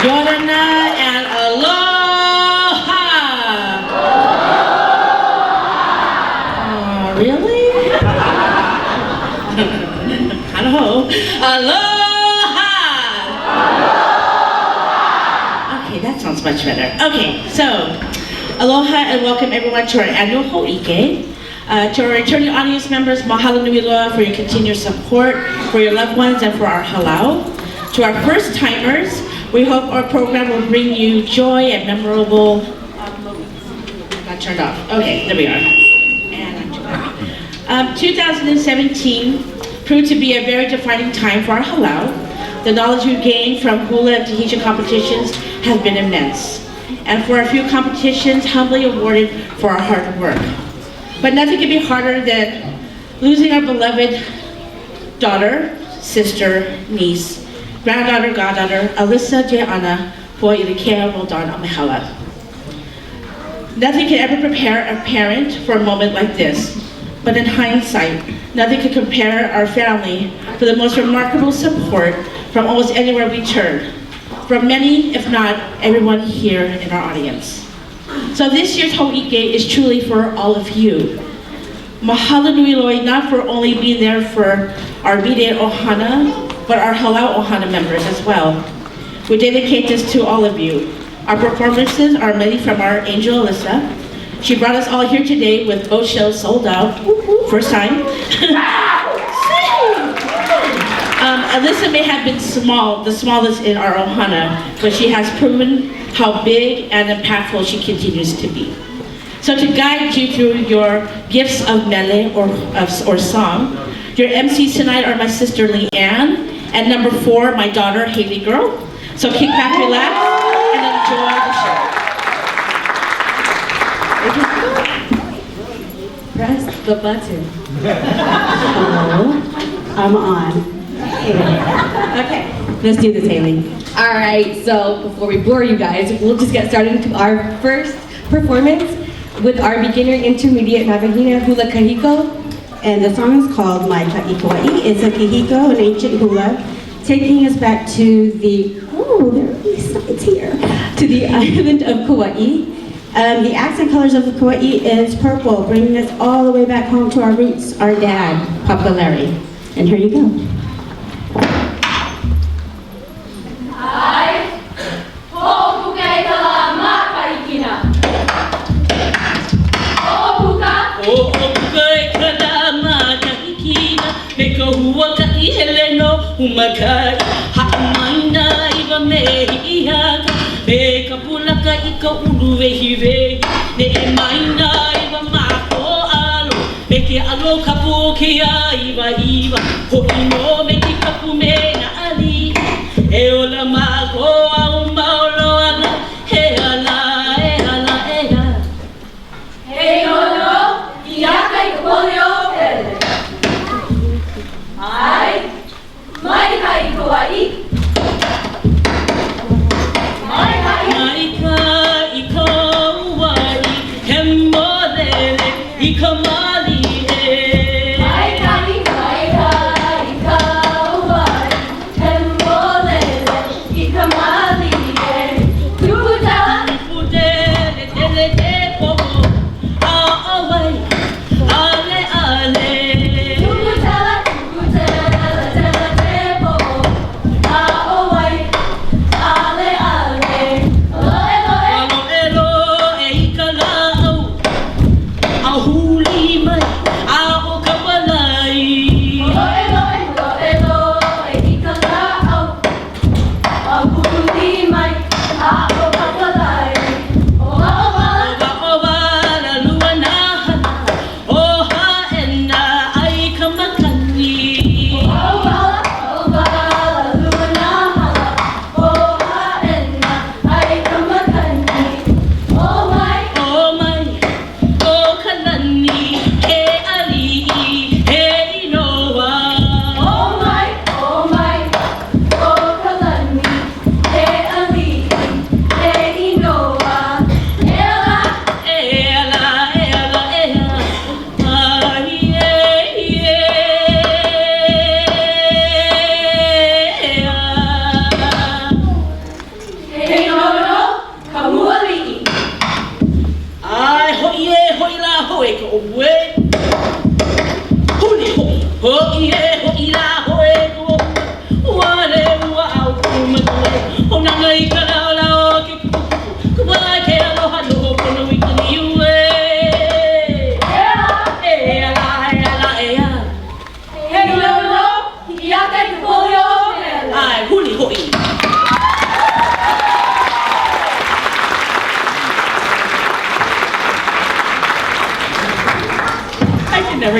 Yorana and Aloha. Really? I don't know. Aloha. Okay, that sounds much better. Okay, so aloha and welcome everyone to our annual Ho'ike. To our returning audience members, mahalo nui loa for your continued support, for your loved ones, and for our halau. To our first timers, we hope our program will bring you joy and memorable. Got turned off. Okay, there we are. And I'm 2017 proved to be a very defining time for our halau. The knowledge we've gained from hula and tahitian competitions has been immense, and for a few competitions, humbly awarded for our hard work. But nothing could be harder than losing our beloved daughter, sister, niece, granddaughter, goddaughter, Alyssa Je'ana, for Ilikea Roldan Amahala. Nothing can ever prepare a parent for a moment like this, but in hindsight, nothing can compare our family for the most remarkable support from almost anywhere we turn, from many, if not everyone here in our audience. So this year's Ho'ike is truly for all of you. Mahalo nui loa, not for only being there for our Bide Ohana, but our Halau Ohana members as well. We dedicate this to all of you. Our performances are many from our angel Alyssa. She brought us all here today with both shows sold out. First time. Alyssa may have been small, the smallest in our Ohana, but she has proven how big and impactful she continues to be. So to guide you through your gifts of mele or song, your MCs tonight are my sister Leanne, and number 4, my daughter Haley Girl. So kick back, relax, and enjoy the show. Press the button. Hello, I'm on. Okay, let's do this, Haley. All right, so before we bore you guys, we'll just get started into our first performance with our beginner intermediate Navahina Hula Kahiko. And the song is called Mai Ka'ikua'i. It's a kahiko, an ancient hula, taking us back to the, oh, there are these signs here, to the island of Kauai. The accent colors of Kauai is purple, bringing us all the way back home to our roots, our dad, Papa Larry. And here you go. Umakai ha'amaina iwa mehi ihaga me ka pulaka I ka ulu vehi vehi ne e maina iwa mako alo me ke alo kapu kia iwa iwa ho ino me ki kapu me na ali e ola mako au maolo ala he ala e ala e ala Hey ono, iaka I kuolio pele. Ai, mai kai Kauai. Mai kai. Mai kai Kauai, he molele I ka mali e. Mai kai Kauai. Hemolele, I ka mai.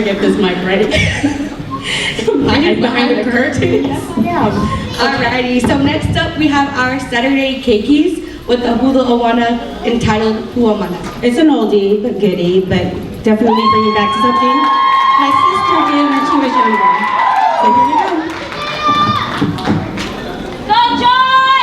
get this mic ready. behind the curtain. Yeah. Alrighty, so next up we have our Saturday keikis with a hula awana entitled Huamana. It's an oldie but goodie, but definitely bringing back to something my sister did when she was younger. So here we go. Go Joy!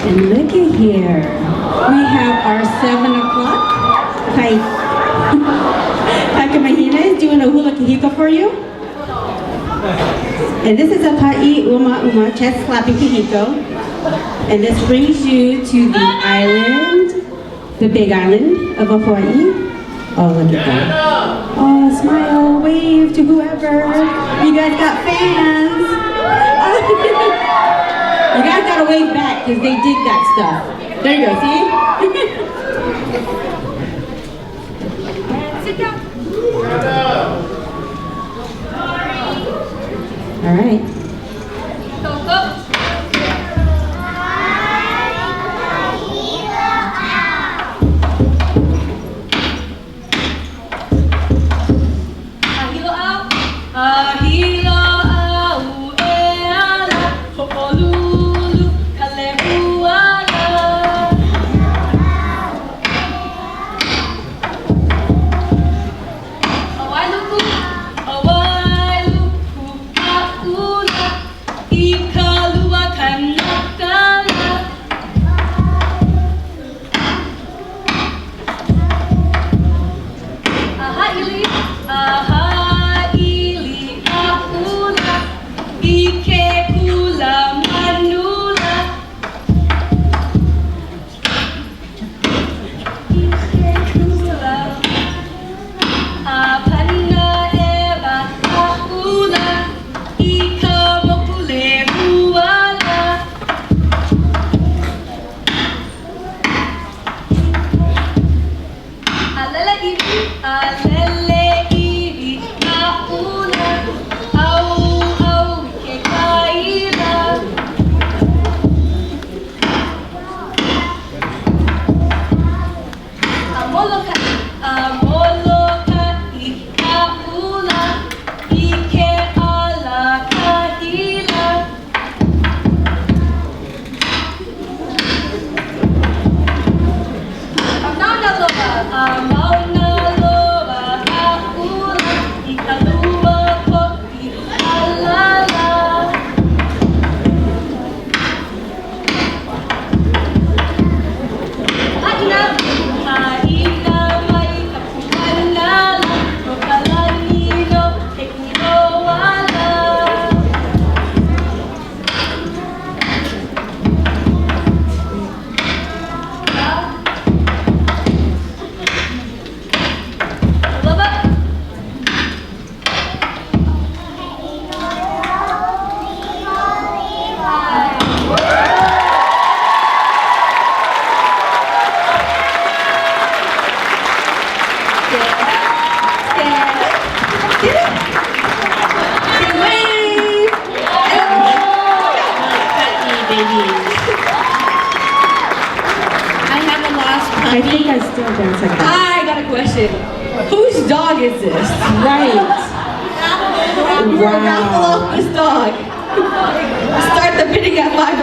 And look at here. We have our 7 o'clock. Pakamahina is doing a hula kahiko for you. And this is a pa'i uma uma chest slapping kahiko. And this brings you to the island, the big island of Hawaii. Oh, look at that. Oh, smile, wave to whoever. You guys got fans. You guys gotta wave back because they dig that stuff. There you go, see? Sit down. All right. Go, go. Ahilo out. Ahilo au e ala. Ho'olulu kalehuala. Awailuku, awailuku, ka'ula. I think I still dance like that. I got a question. Whose dog is this? Right. We're gonna raffle off this dog. Start the bidding at $5.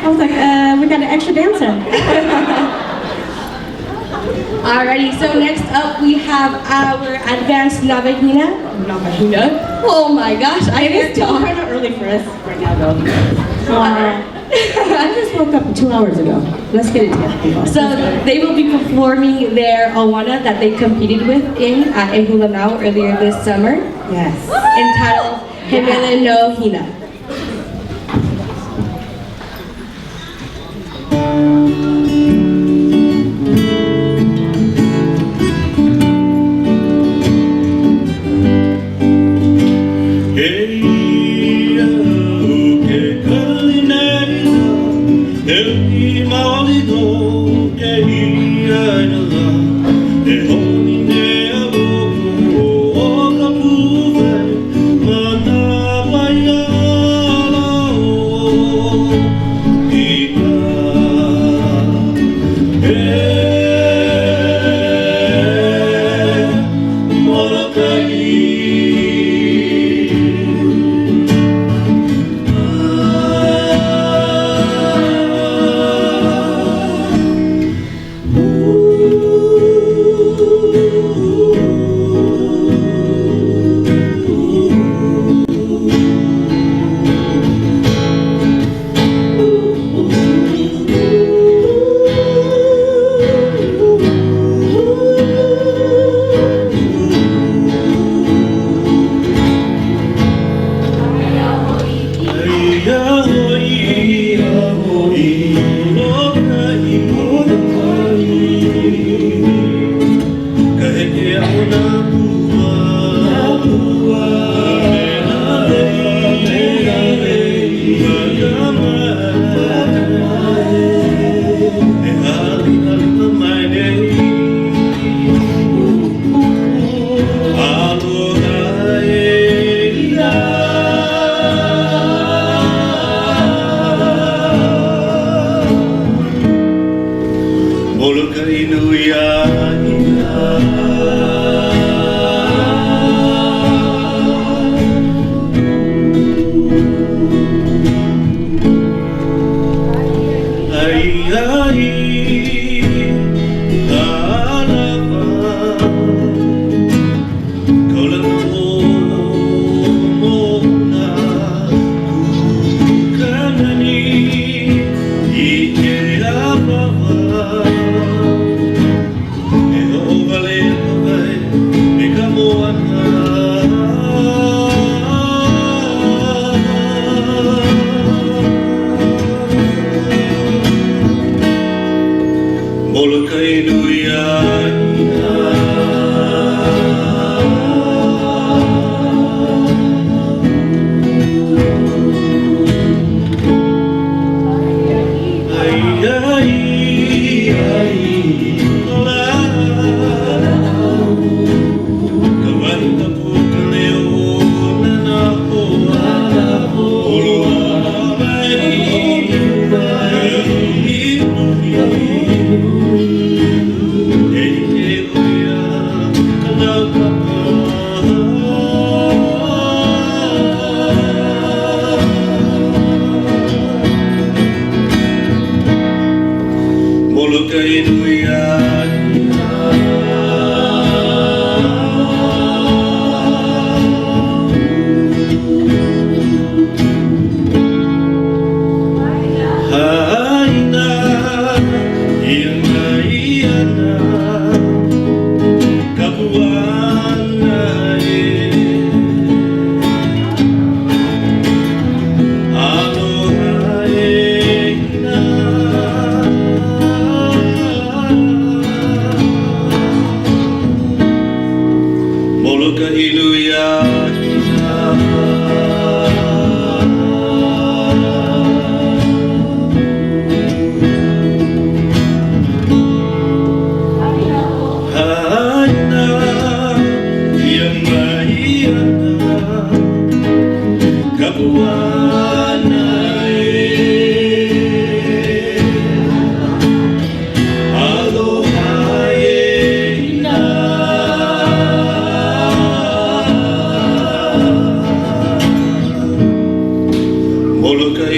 I was like, we got an extra dancer. Alrighty, so next up we have our advanced Navahina. Oh my gosh, I It is can't still talk. kind of early for us right now, though. I just woke up 2 hours ago. Let's get into it. So they will be performing their Awana that they competed with at Ehulanau earlier this summer, Yes. entitled Hemele no Hina.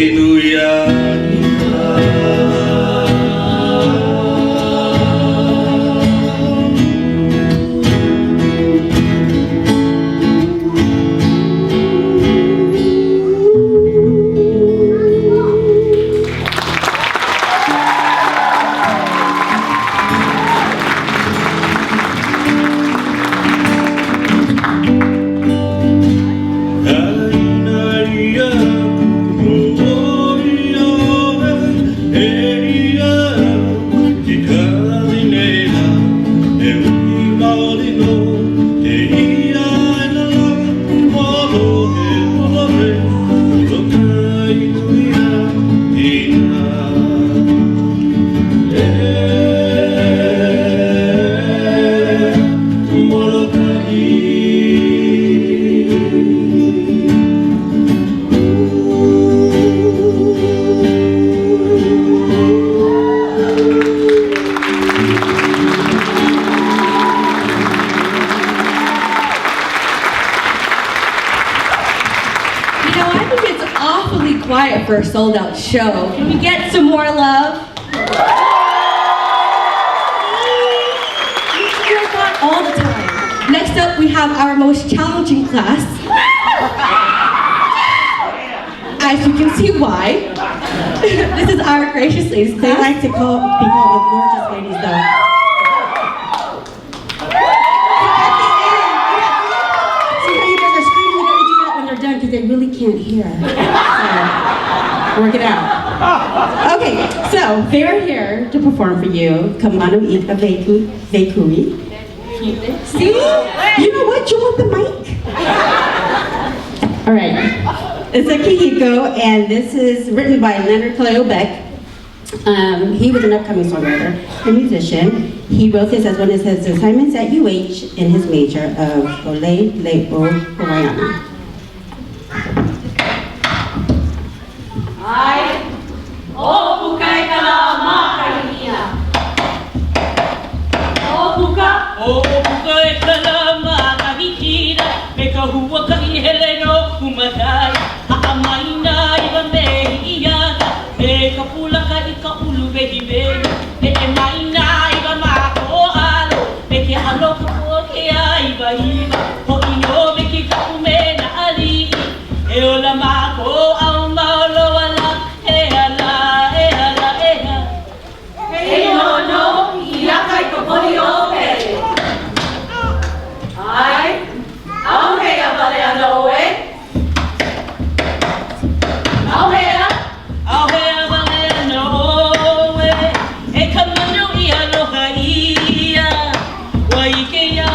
You know, I think it's awfully quiet for a sold-out show. Can we get some more love? We hear that all the time. Next up, we have our most challenging class. As you can see why. This is our Gracious Ladies They class. like to be called the gorgeous ladies, though. See how you guys are screaming? You gotta do that when they're done because they really can't hear. So, work it out. Okay, so they're here to perform for you. Kamano Ika Veikui. See? You know what? You want the mic? All right. It's a Kihiko, and this is written by Leonard Kaleo Beck. He was an upcoming songwriter and musician. He wrote this as one of his assignments at UH in his major of Ole Leo Hawaiiana. Ai, o pukai kala makahina. O puka. O puka e kalama ka hikira me ka hua ka i hele no kumatai a maina I wa mehi iana me ka pula ka I ka ulu behi behi e maina I wa mako alo me ke alo ka o ke ai wa hiwa ho I no me ki ka umena ali e ola mako au maolo ala e ala e ala e ala Hey no no, iakai ka poli o pere. Ai, au hea vale ana oe. Au hea. Au hea wale no oe, e ka manu I aloha ia, wa ike ia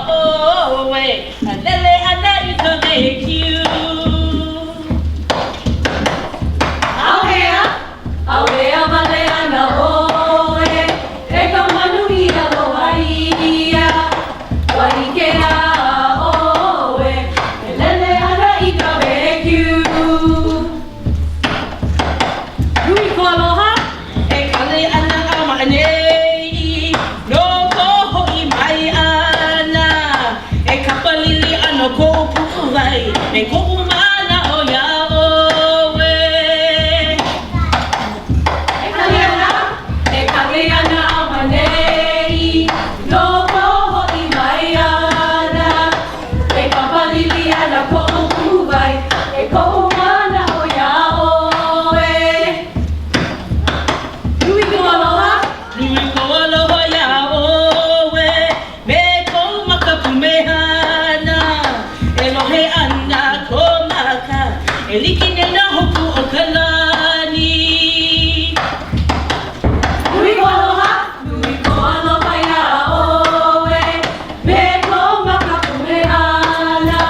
oe, a lele ana I ka vekiu. Au hea vale ana oe. E ka manu I aloha ia. Wa ike a oe. E lele ana I ka vekiu. Hui ko aloha, e kale ana a maanei, no ko ho'i mai ana, e kapalili ano ko pu'uwai, e ko umana o ia oe. E kaliana a manei. No ko ho'i mai ana. E kapalili ana ko uwai. E ko umana o ia oe. Hui ko aloha. Nui ko aloha ia oe, me ko makapu mehana, e lohe ana ko maka, e liki nei na hopu o ka lani. Nui ko aloha ia oe. Me ko makapumeana.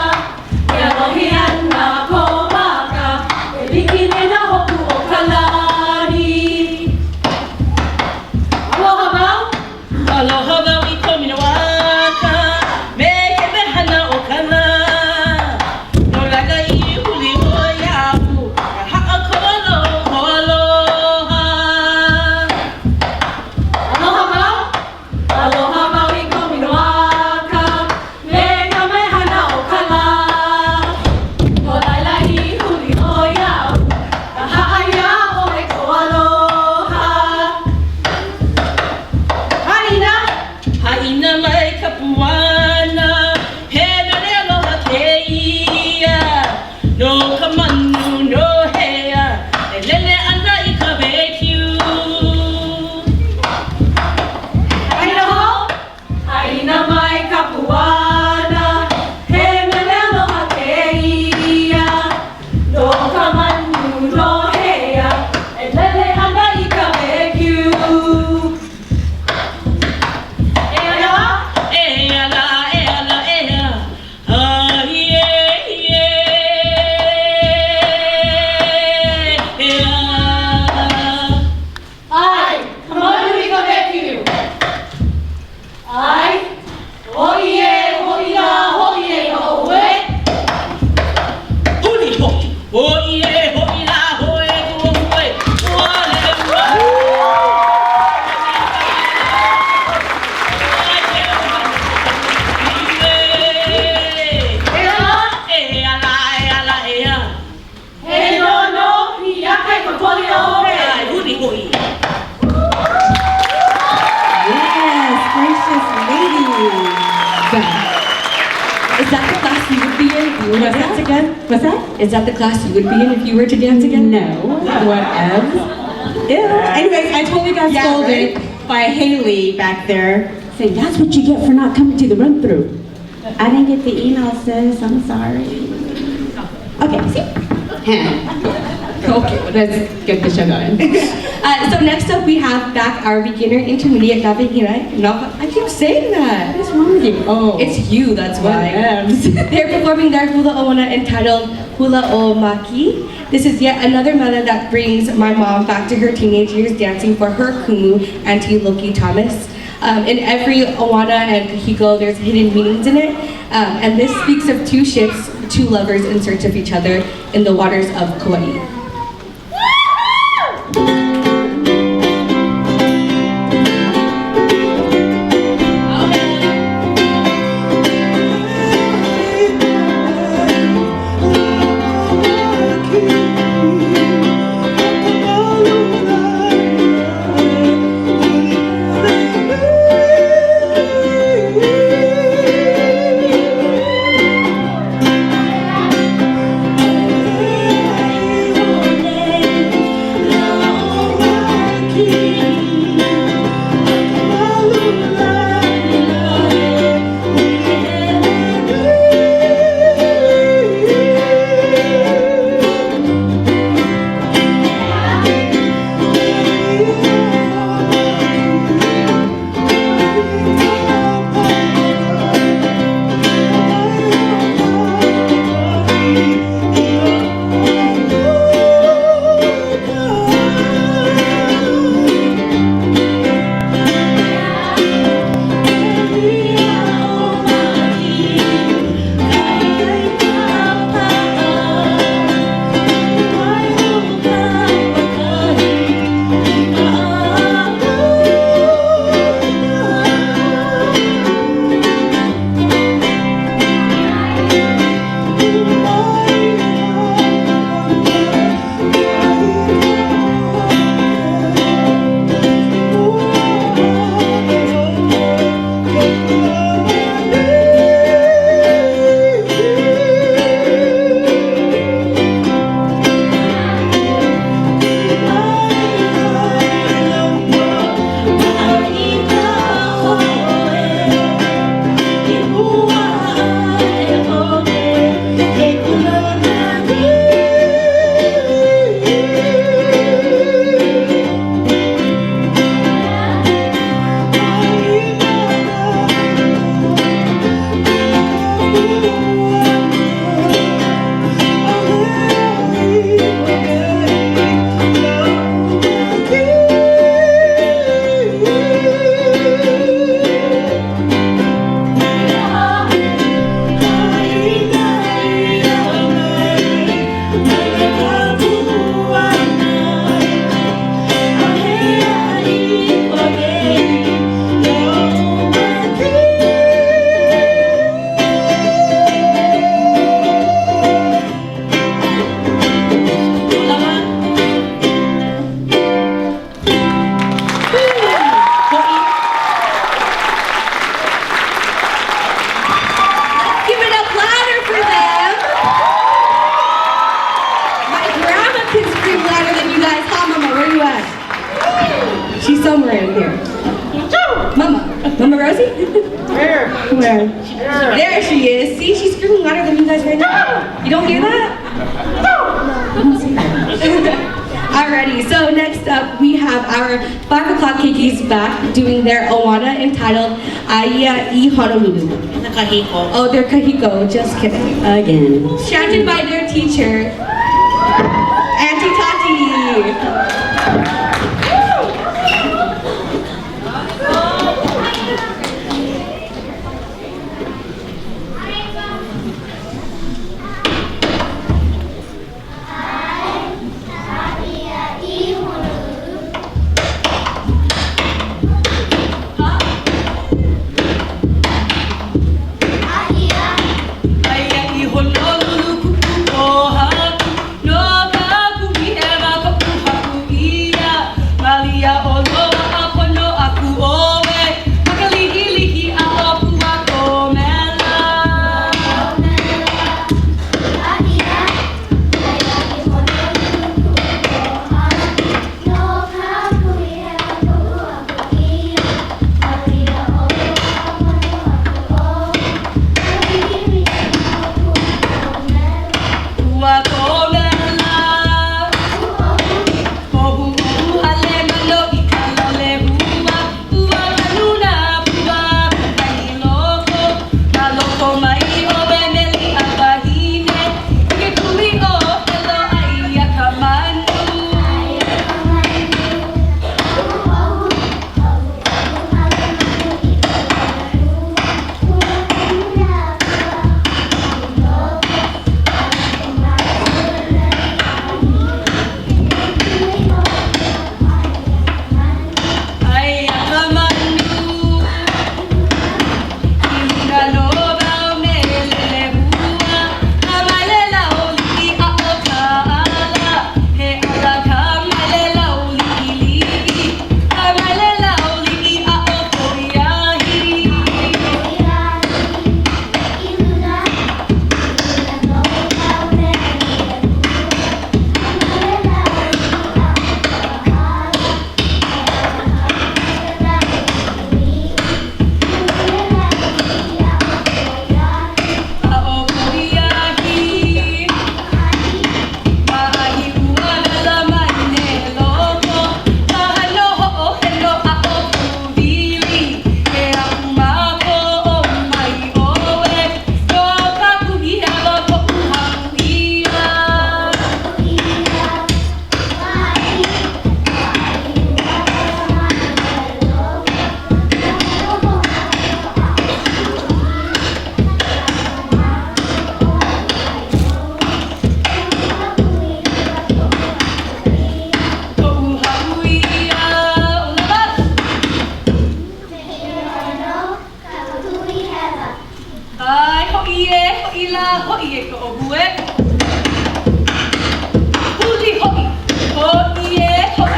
E alohi ana ko maka. E liki nei na hopu o ka lani. Aloha mau. Aloha wau I ko minawaka, me ke mehana o kana, no laga I huli o iapu, e ha'a ko no ka manu no hea e lele ana I ka bekiu Aina ho, aina mai ka puana, he mele aloha ke ia. No ka manu no hea, e lele ana I ka bekiu. E aloha, e ala ah yeah ai, ka manu I ka bekiu. Ai, hoie, hoia, hoie, hoe. Huli hoki, hoie, hoila, hoe, hoe, E aloha, he no no, I akai ka poli o he. Yes, gracious ladies. Is that the class you would be in if you were to What's dance that? again? What's that? Is that the class you would be in if you were to dance again? No. Whatever. Ew. Anyways, I totally got Yeah, scolded by Haley back there saying, that's what you get for not coming to the run through. I didn't get the email, sis. I'm sorry. Okay, see? Okay, let's get the show going. So next up we have back our beginner intermediate Navahina. I keep saying that. What's wrong with you? Oh. It's you, that's why. Whatevs. They're performing their hula oana entitled Hula o Maki. This is yet another mela that brings my mom back to her teenage years dancing for her kumu, Auntie Loki Thomas. In every oana and kahiko, there's hidden meanings in it. And this speaks of two ships, two lovers in search of each other in the waters of Kauai. somewhere in here. Mama Rosie? Where? Where? There she is. See, she's screaming louder than you guys right now. You don't hear that? Alrighty, so next up we have our 5 o'clock kikis back doing their Awana entitled Aia I Honolulu. Nakahiko. Oh, they're kahiko, just kidding. Again. Chanted by their teacher, Auntie Tati. Aia I Honolulu kukukoha, no ka kuhihema kokuhaku ia. Malia o loa a pono aku oe, makalihilihi a opua ko mela. Ua ko mela. Pohu uhu hale malo I ka lole hua. Ua kanuna pua kahi loko. Ka loko mai o beneli a wahine. Ike tui o helo ai a ka manu. Ai a ka manu. Hina no wau me lele hua. Ka malela o liki a o ka ala. He ala ka malela o liki liki. Ka malela o liki a o koiahi. A o koiahi. Mahi ua mela mai ne loko. Mahalo ho'o helo a o kuhili. He aku mako o mai oe. No ka kuhihema kokuhaku ia. Kokuhaku ia. Ulabat. Ai ho'i e ko o hue. Huli ho'i e la.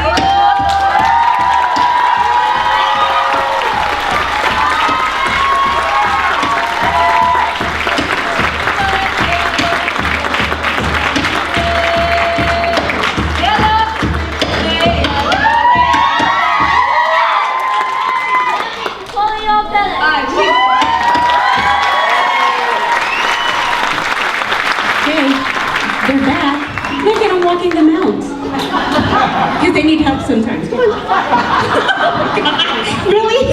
Okay, they're back. Look at them walking them out. Because they need help sometimes. Come on. Really?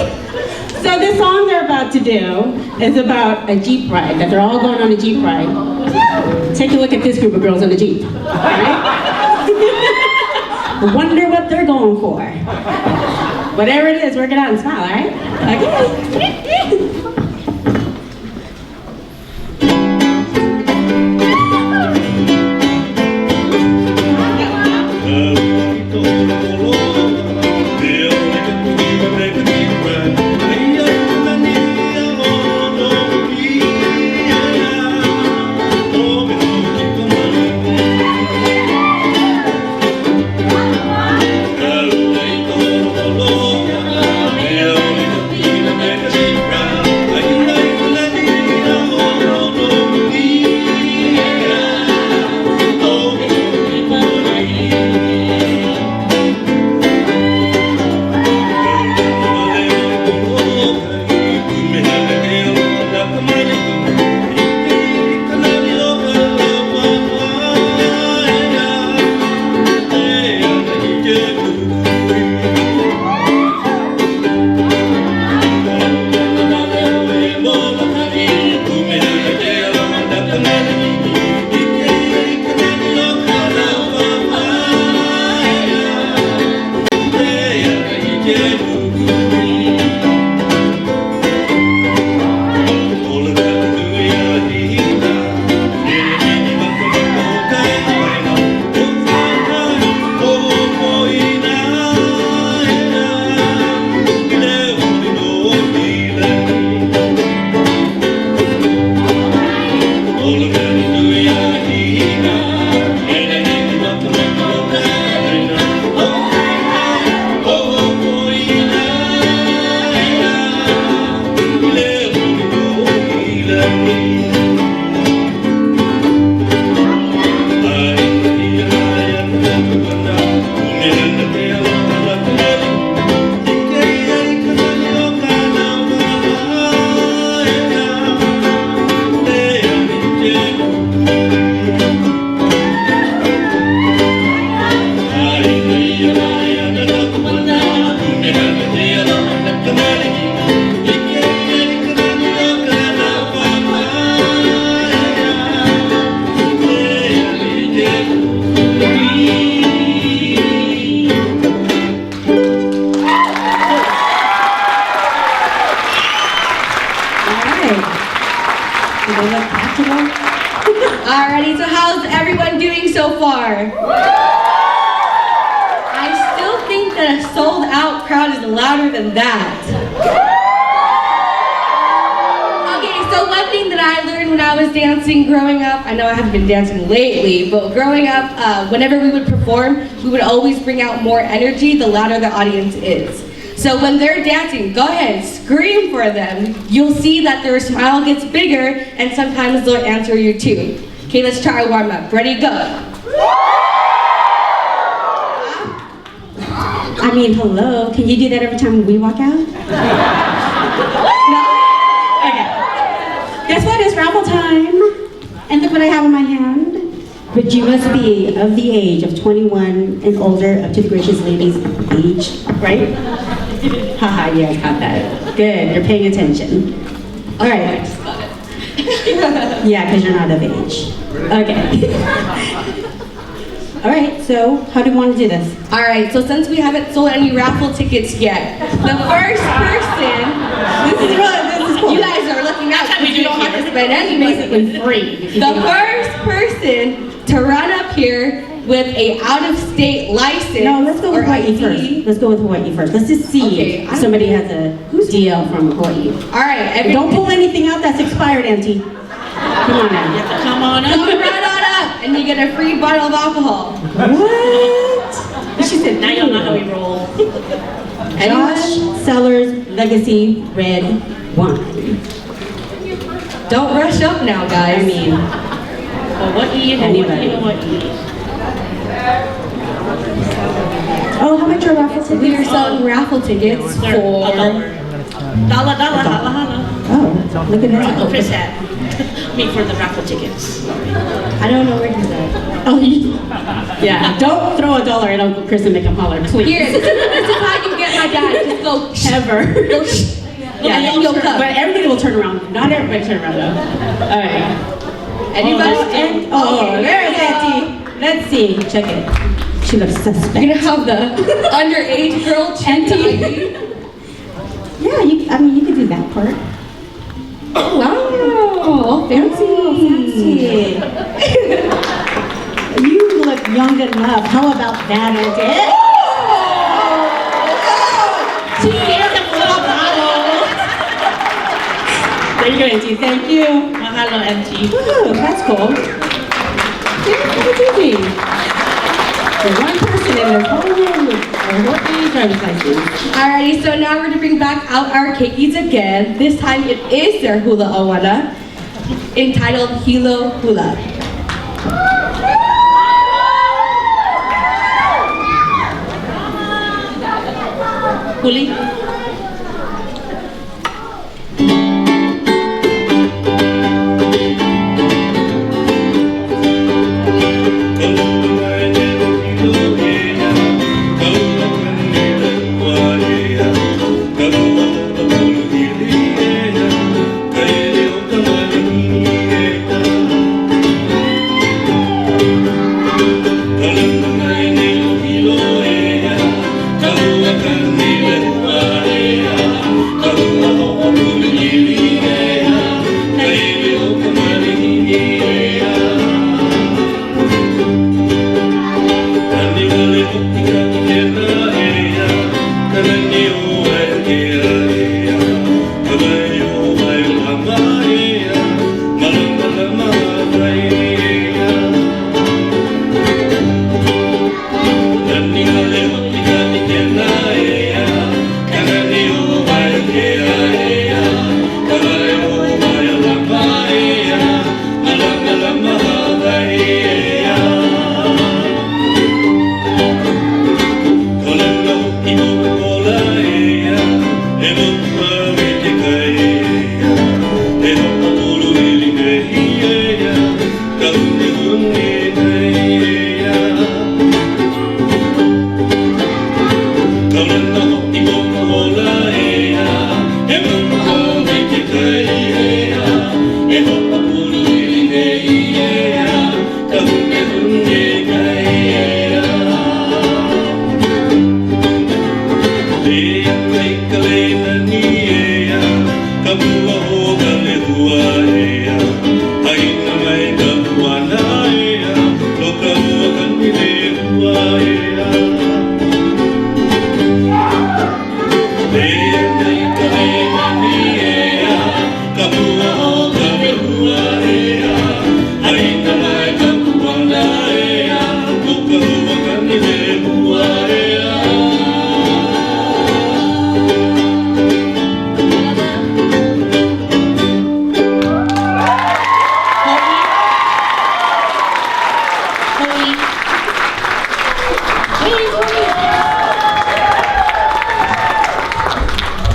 So the song they're about to do is about a Jeep ride, that they're all going on a Jeep ride. Take a look at this group of girls on the Jeep. All right? Wonder what they're going for. Whatever it is, work it out and smile, all right? Okay. Hey, I still think that a sold out crowd is louder than that. Okay, so one thing that I learned when I was dancing growing up, I know I haven't been dancing lately, but growing up, whenever we would perform, we would always bring out more energy the louder the audience is. So when they're dancing, go ahead, scream for them. You'll see that their smile gets bigger and sometimes they'll answer you too. Okay, let's try our warm up. Ready, go. I mean, hello. Can you do that every time we walk out? No? Okay. Guess what? It's raffle time. And look what I have in my hand. But you must be of the age of 21 and older, up to the gracious lady's age, right? Haha, you guys got that. Good, you're paying attention. All right. Yeah, because you're not of age. Okay. All right, so how do you want to do this? All right, so since we haven't sold any raffle tickets yet, the first person, This is cool. you guys are looking out That's how we because do you it don't have here. to spend any money. Basically free. if you The think about it. first person to run up here with a out-of-state license No, let's go or with Hawaii ID. first. Let's go with Hawaii first. Let's just see Okay, if somebody has a deal from Hawaii. All right, Don't pull anything out that's expired, Auntie. Come on now. Come on Come up. right on up, and you get a free bottle of alcohol. What? She said, Now y'all know how we roll. Josh Sellers Legacy Red Wine. Don't rush up now, guys. I mean, Hawaii, Anybody. Hawaii. oh, how much are raffle tickets? We are selling raffle tickets They're for. Dollar, holla, holla. Oh, look at Uncle that. Chris had me for the raffle tickets. I don't know where he's at. Oh, yeah. Don't throw $1 at Uncle Chris and make him holler, please. Here, this is how you get my dad. Just go. Ever. Go. Yeah, And then you'll come. but everybody will turn around. Not everybody turn around though. All right. Anybody? Oh, there's Auntie. Let's see. Check it. She looks suspect. You're gonna have the underage girl check Auntie. ID. Yeah, I mean, you could do that part. Wow, fancy. You look young enough. How about that, Auntie? She gave the full bottle. There you go, Auntie. Thank you. Mahalo, Auntie. Ooh, that's cool. Yeah, that's easy. For one person in this whole room with a Hawaii driver's license. Alrighty, so now we're gonna bring back out our keikis again. This time it is their hula awana, entitled Hilo Hula. Huli. Kalunay ni Hilo,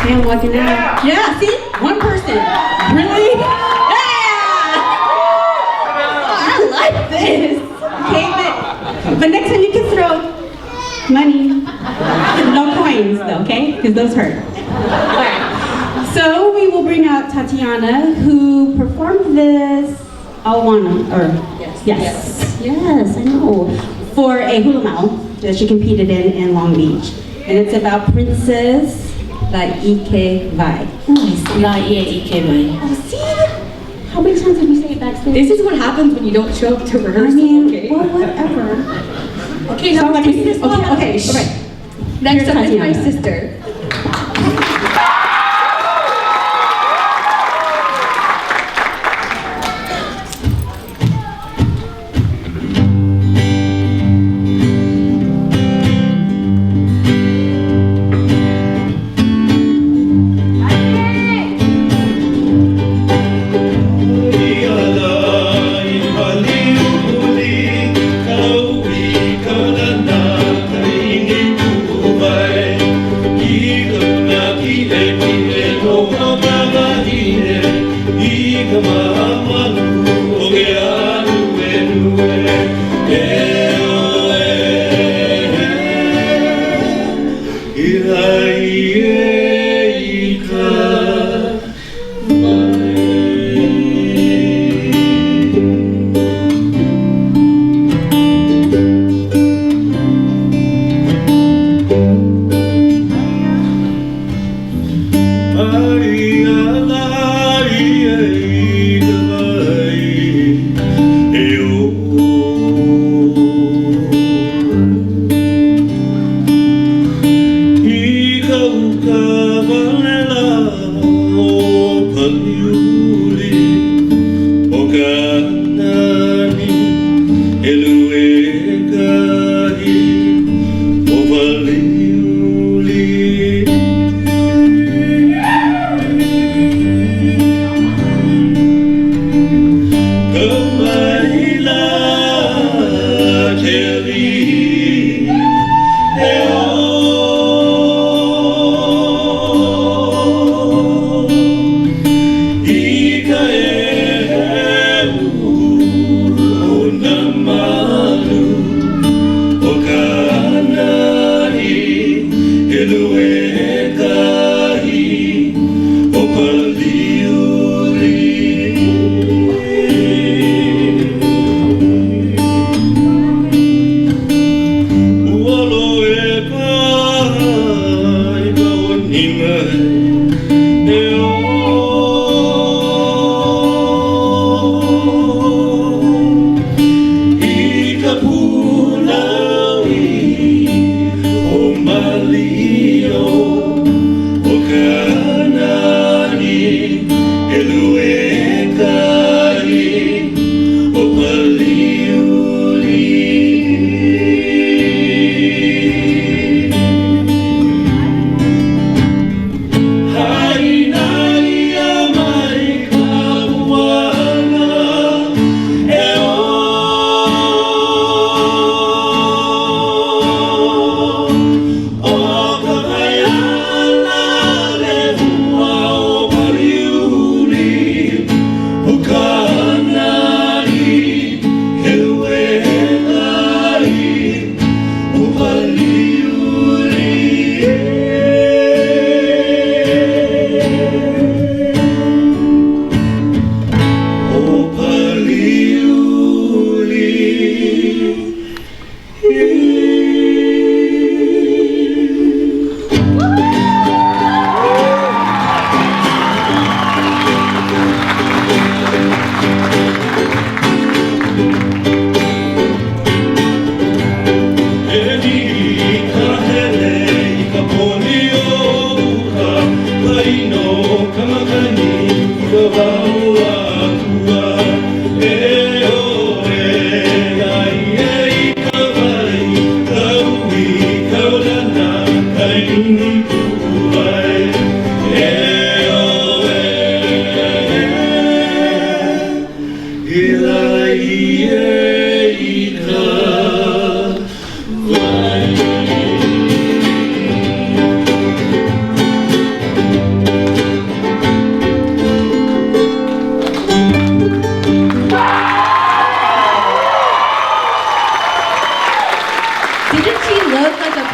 Yeah, I'm walking out. Yeah, see? One person. Really? Yeah! Oh, I like this. Okay, but next time you can throw money. No coins though, okay? Because those hurt. Alright. So we will bring out Tatiana, who performed this Awana, or yes, I know, for a hula mao that she competed in Long Beach. And it's about Princess Laike Vai. Laie. Oh, see? How many times did we say it backstage? This is what happens when you don't show up to I rehearsal, mean, okay? well, whatever. Okay, So now let let's me this okay, one. okay, Shh. alright. Next up is my Tatiana. sister.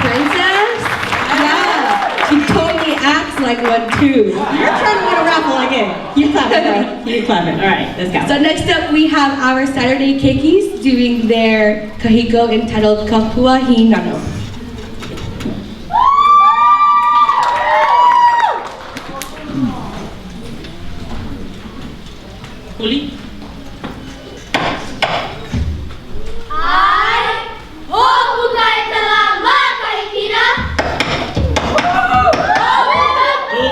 princess? Yeah, she totally acts like one too. You're trying to win a raffle again. You clap it, bro. You clap it. All right, let's go. So next up, we have our Saturday Keikis doing their kahiko entitled Kapua Hinano. Huli? Ai, hoku kai talama kai kina. O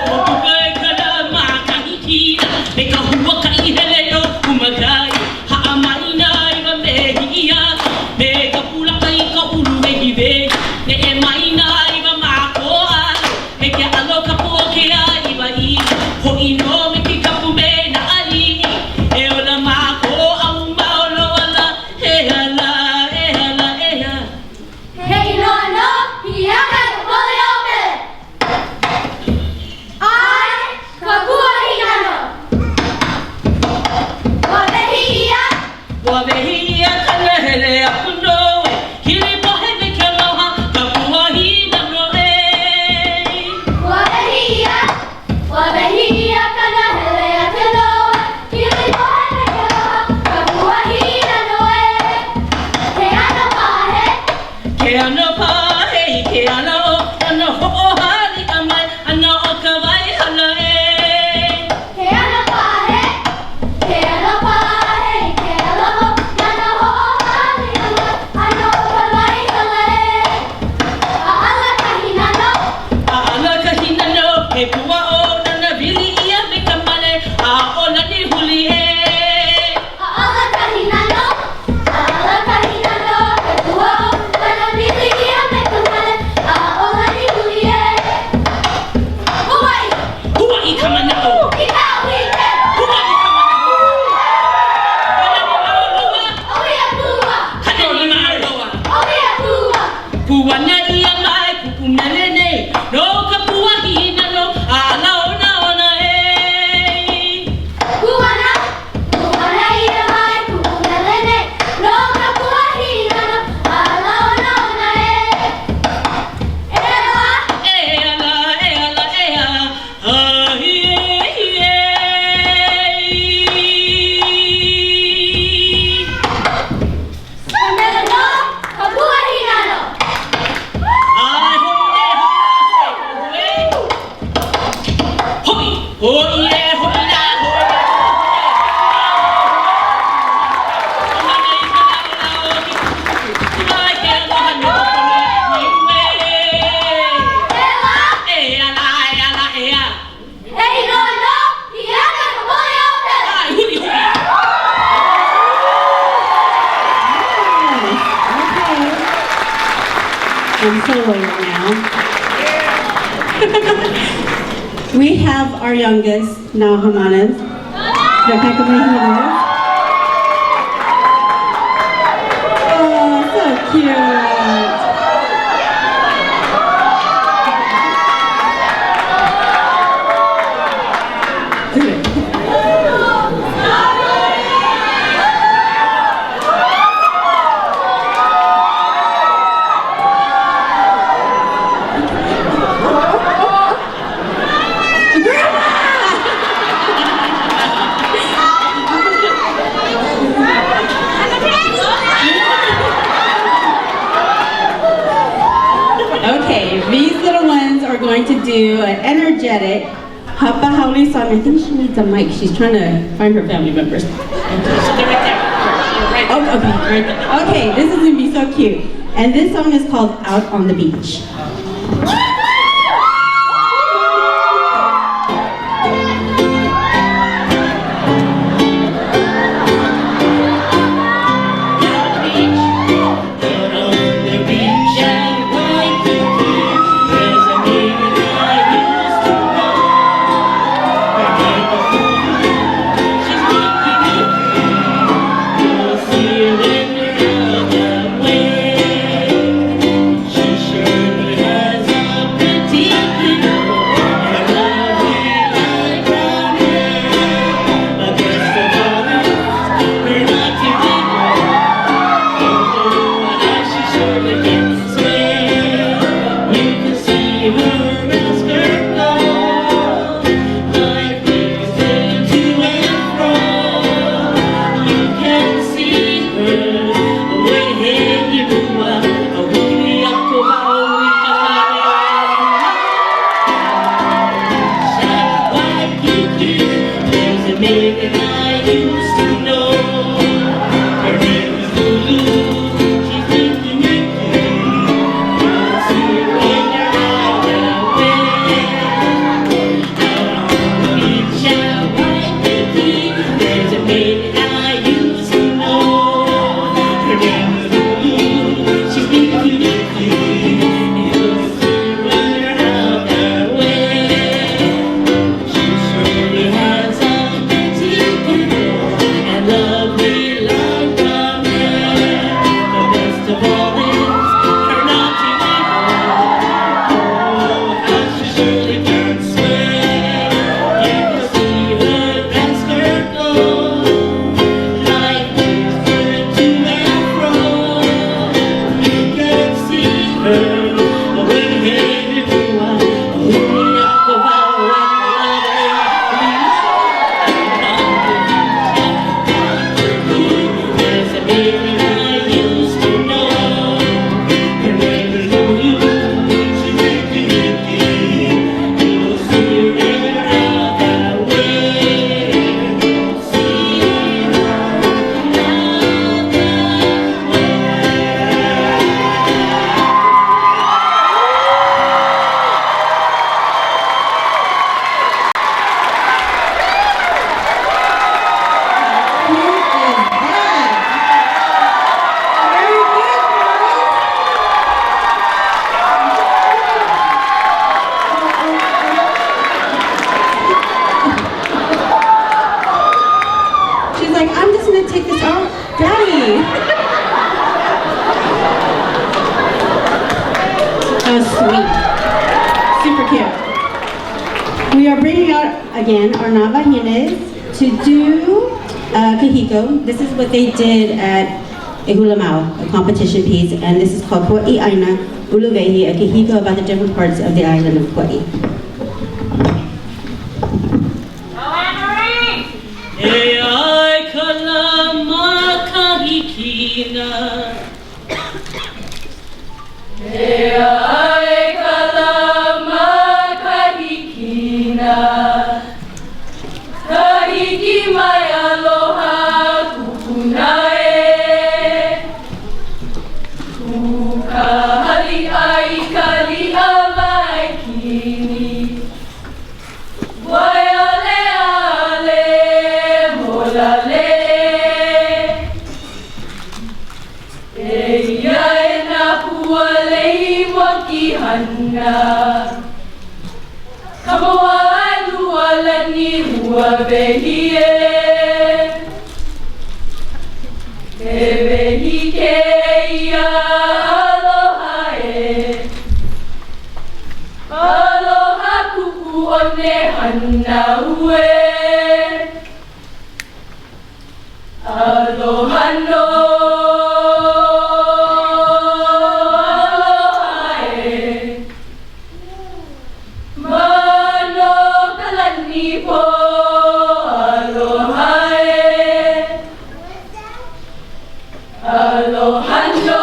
kai kala makahikira, me ka hua kai hele no kumakai. Haamaina I wa mehia, me ka pula kai ka ulu mehi vehi. Me e maina I wa makoa, me ke alo ka poke ai wa I. Ho ino me ki kapu me na ali. E ola mako au maolo ala, he ala, e ala, e ala. Hey no no, hiaka ka pole ope. Ai, kapua hinano. Wabehia, Wa vehia kana hele aku noe, hiri pohe me ke aloha, ka pua hina noe. wabehia kana hele atenoa. Kili pohe keloha, kapua hina noe. He ano pahe, Ke ano pahe, ke ano o, ano ho'ohali amai, ano o ka wai hala e. he ano pahe, ke ano pahe, ke ano ho, nana ho hali ama, ano kalai kalai. Aala kahinano, Aala ka hina no, he pua o nana vili ia me ka mane, a o lani huli e. aala kahinano, ketua o, kana bili ia me kamale, aola ni hulie. Hawaii, Huai ka mana o, ikaw hite, huai ka mana o. Kana ni maoloa, oia pua, kana ni maoloa. oia pua. Pua na ia mai, pupu melene, no ka pua hina no, ala ona ona e. Kuana ia mai, kukumelene, no kapua hinano, alaona ona e. Ela, Eala, eala, ea, ahie, hie. kamele no, kapua hinano. Ai, hoi, hoi, hoi, hoi, la, hoi, Ela, Eala, eala, ea. hey no no, hiaka kapole ope. Ai, huli, huli. I'm soloing now. We have our youngest, now Hamanas. Oh, so cute. Do it. Okay, these little ones are going to do an energetic Hapa Hauli song. I think she needs a mic. She's trying to find her family members. So they're right there. You're right there. Oh, okay, right there. Okay, this is gonna be so cute. And this song is called Out on the Beach. She surely has a so sweet. Super cute. We are bringing out, again, our Navajines to do kahiko. This is what they did at Ihulamau, a competition piece, and this is called Kua'i Aina Uluvehi, a kahiko about the different parts of the island of Kauai. E ai ka lama kahikina. E ai ka lama kahikina. Kahiki mai aloha kupunae. Kukahali ai kali awai kini. Wai ale ale molale. Eia e na pualei wakihana. Kamoa alua lani hua behie. E behi ke ia aloha e. Aloha kuku one hana ue. Aloha no. Aloha e. Mano kalani po. Aloha e. Aloha no.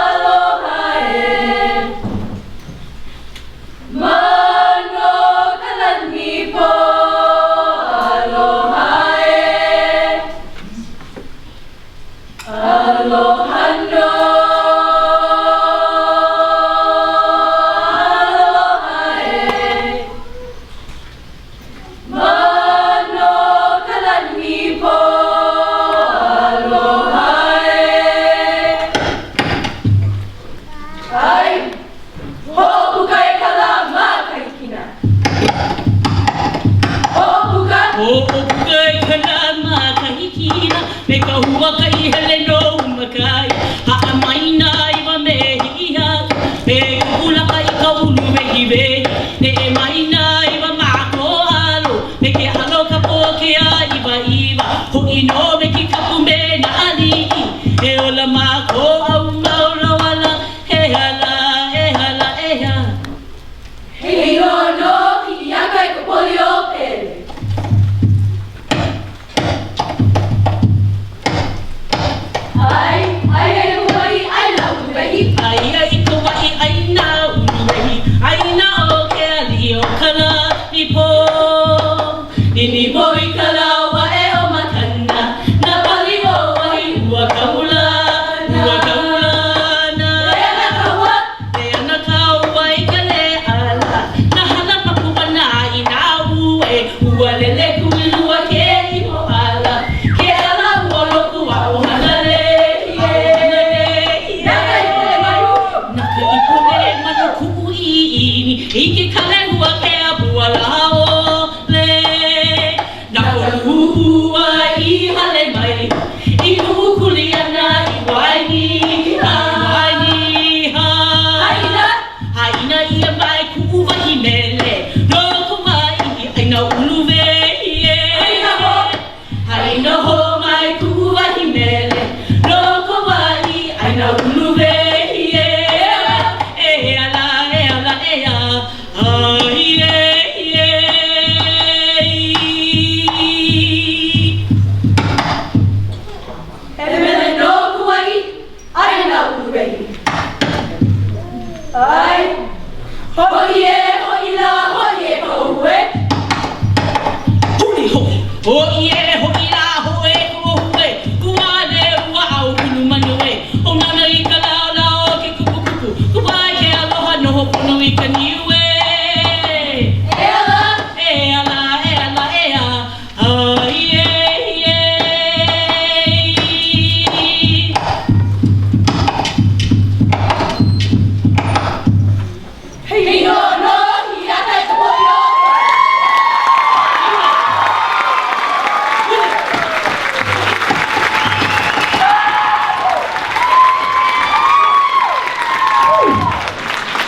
Aloha e. Mano kalani po. Aloha e. Aloha no. Aloha e. Mano kalani po. Aloha e. Ai, ho'opuka e ka lama kahikina. Ho'opuka. O kai ka lama kahikina. Me ka hua ka i hele no umakai. Ha'a maina i wa mehia. Me ka pula ka i ka ulu vehi vehi. Ne e maina i wa mako alo. Me ke alo ka po ke a iwa iwa. Ho ino me ki kapu me na alii. E ola mako au maura wala. He hala, he hala, he hala. Hei no no, hiki aka e ka poli o pele.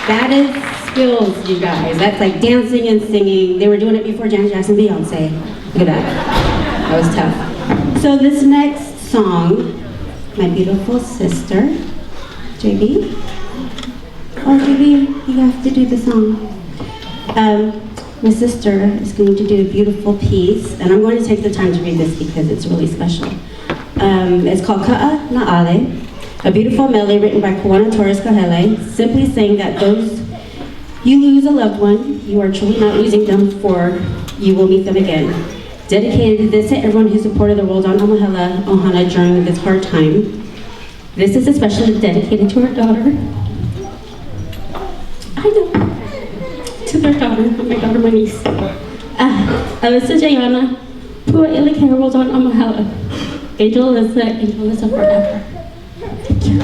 That is skills, you guys. That's like dancing and singing. They were doing it before Janet Jackson, Beyonce. Look at that. That was tough. So this next song, my beautiful sister, JB. Oh, JB, you have to do the song. My sister is going to do a beautiful piece, and I'm going to take the time to read this because it's really special. It's called Ka'a Na'ale, a beautiful melody written by Kuana Torres Kahele, simply saying that those you lose a loved one, you are truly not losing them, for you will meet them again. Dedicated this to everyone who supported the World on Amahela Ohana during this hard time. This is especially dedicated to her daughter. I know. To their daughter, my daughter, my niece. Alyssa Jayana, Pua Ilikara World on Amahela. Angel Alyssa forever. Thank you.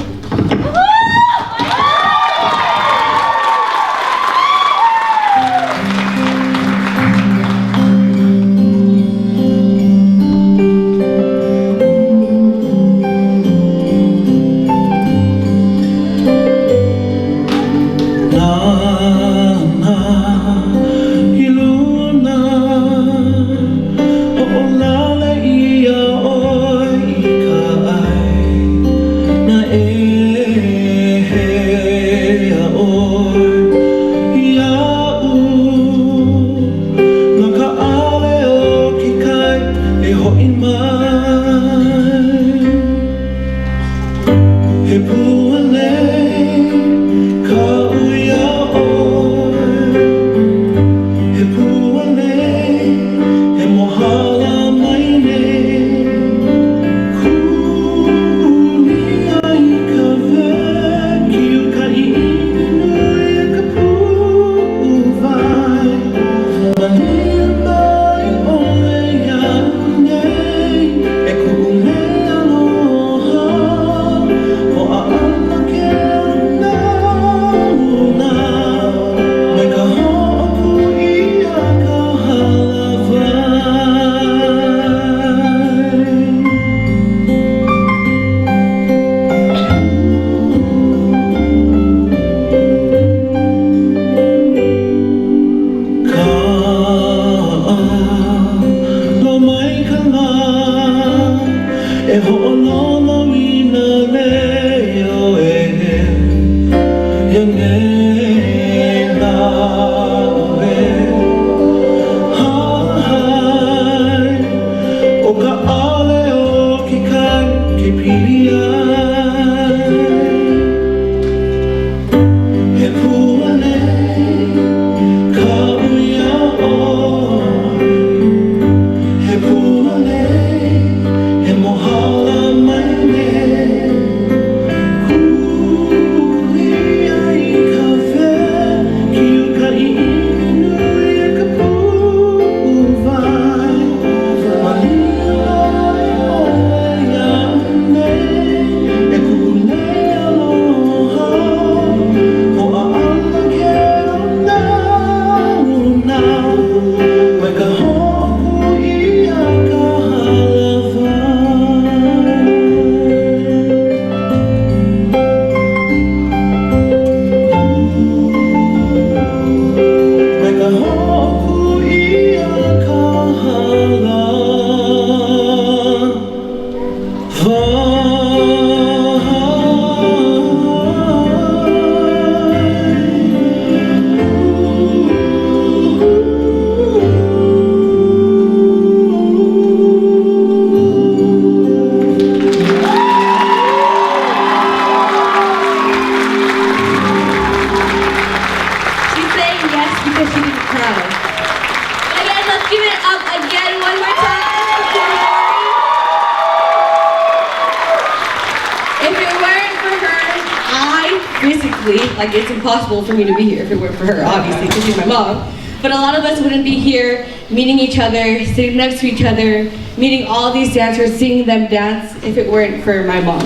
Like, it's impossible for me to be here if it weren't for her, obviously, because she's my mom. But a lot of us wouldn't be here meeting each other, sitting next to each other, meeting all these dancers, seeing them dance if it weren't for my mom.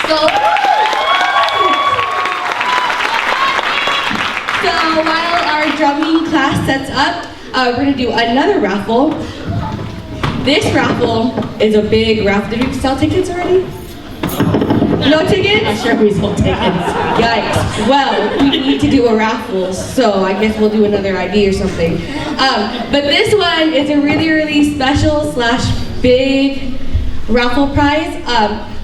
So while our drumming class sets up, we're gonna do another raffle. This raffle is a big raffle. Did we sell tickets already? No tickets? I'm sure we sold tickets. Yikes. Well, we need to do a raffle, so I guess we'll do another ID or something. But this one is a really, really special / big raffle prize.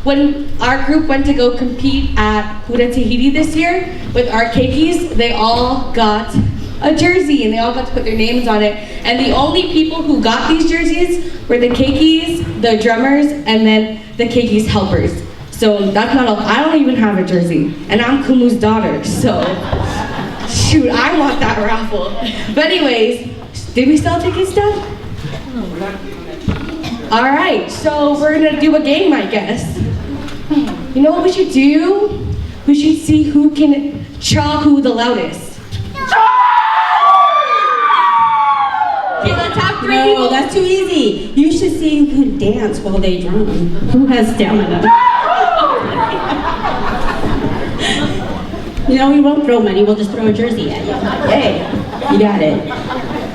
When our group went to go compete at Pura Tahiti this year with our keikis, they all got a jersey and they all got to put their names on it. And the only people who got these jerseys were the keikis, the drummers, and then the keikis helpers. So that's not all. I don't even have a jersey, and I'm Kumu's daughter, so shoot, I want that raffle. But anyways, did we sell tickets, Dad? All right, so we're gonna do a game, I guess. You know what we should do? We should see who can chahu the loudest. Okay, let's have 3 No, people. that's too easy. You should see who can dance while they drum. Who has stamina? You know, we won't throw money, we'll just throw a jersey at you. Hey, you got it.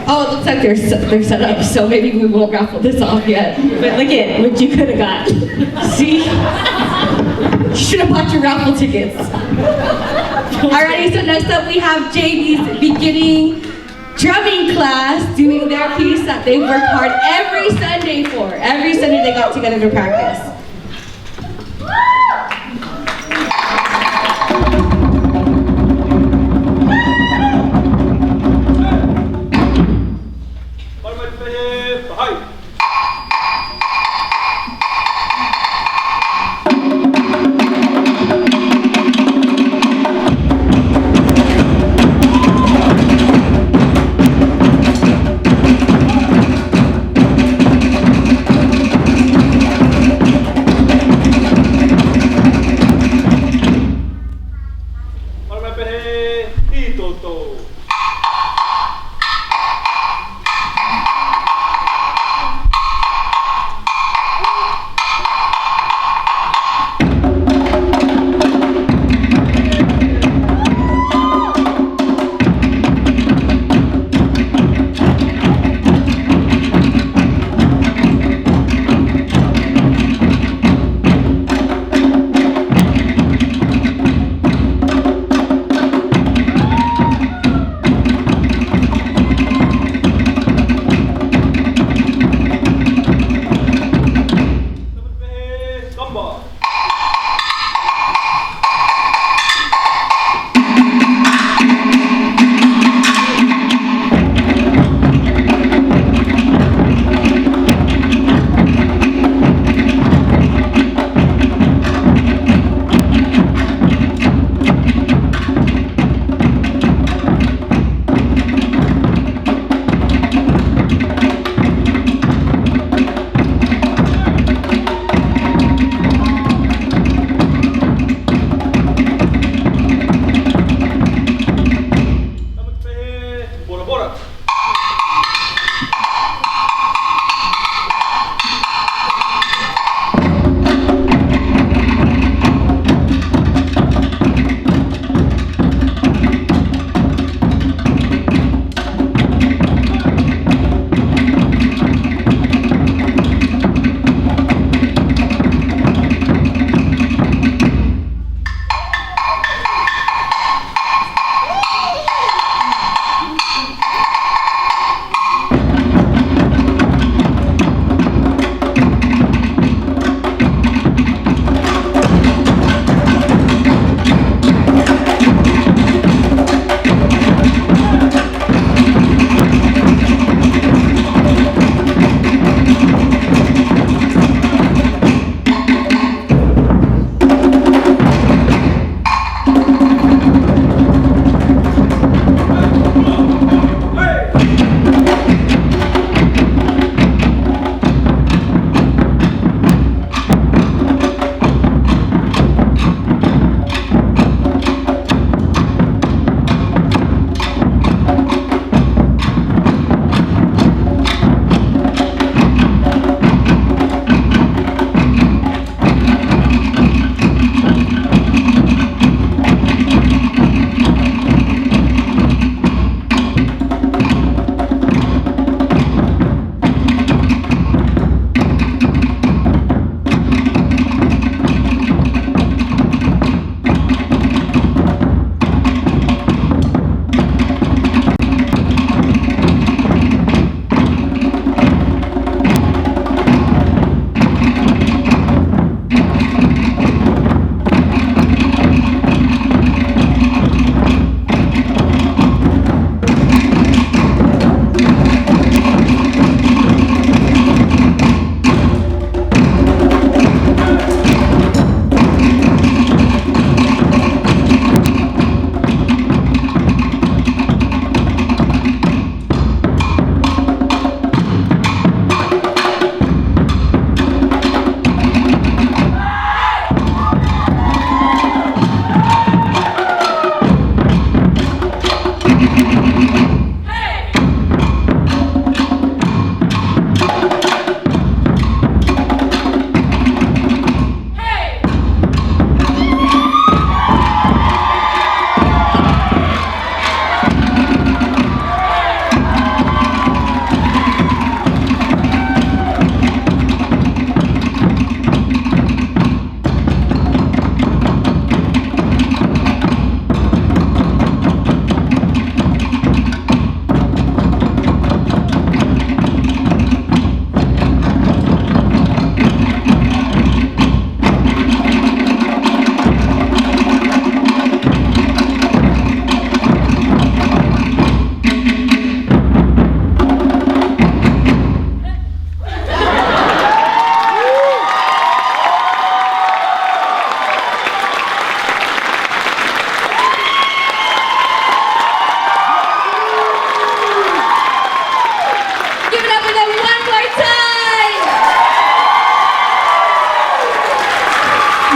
Oh, it looks like they're set up, so maybe we won't raffle this off yet. But look at what you could have got. See? You should have bought your raffle tickets. Alrighty, so next up we have JD's beginning drumming class doing their piece that they worked hard every Sunday for. Every Sunday they got together to practice.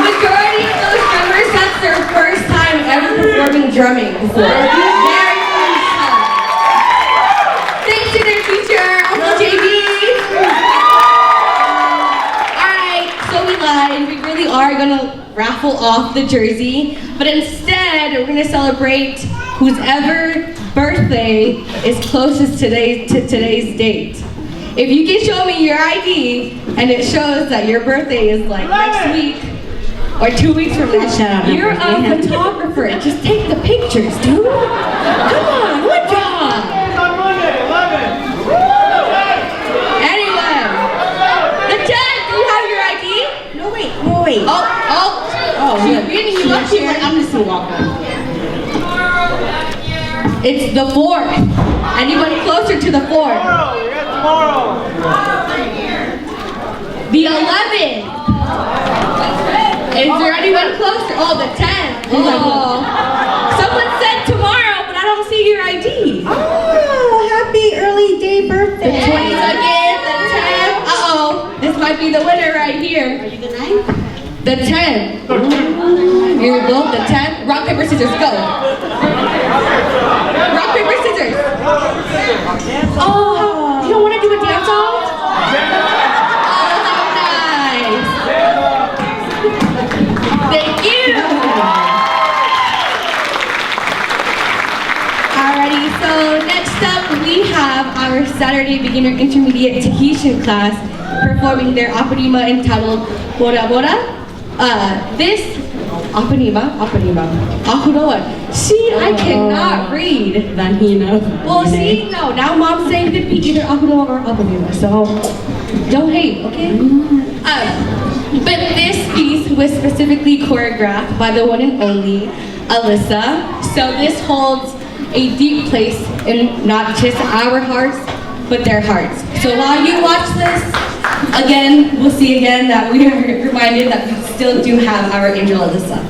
Majority of those members, that's their first time ever performing drumming before. Very first time. Thanks to their teacher, Uncle JB. Alright, so we lied. We really are gonna raffle off the jersey, but instead we're gonna celebrate whose ever birthday is closest to today's date. If you can show me your ID and it shows that your birthday is like next week or 2 weeks from Shout out now, my you're a birthday. photographer. Just take the pictures, dude. Come on, what job? Anyway, the 10th, do you have your ID? No, wait. Oh, she's look. beating you up here. I'm just gonna walk on. It's the 4th. Anybody closer to the 4th? The 11th. Is there anyone closer? Oh, the 10th. Oh. Someone said tomorrow, but I don't see your ID. Oh, happy early day The birthday. 22nd, the 10th. Uh-oh. This might be the winner right here. Are you the 9th? The 10th. You're both the 10th. Rock, paper, scissors, go. Rock, paper, scissors. Oh, you don't want to do a dance off? Oh, how nice. Thank you. Alrighty, so next up we have our Saturday Beginner Intermediate Tahitian class performing their apanima entitled Bora Bora. This Ahuroa. See, I cannot read. Vanhina. Well, see, no, now mom's saying it could be either Ahuroa or Apanima, so don't hate, okay? But this piece was specifically choreographed by the one and only Alyssa. So this holds a deep place in not just our hearts, but their hearts. So while you watch this, again, we'll see again that we are reminded that we still do have our angel Alyssa.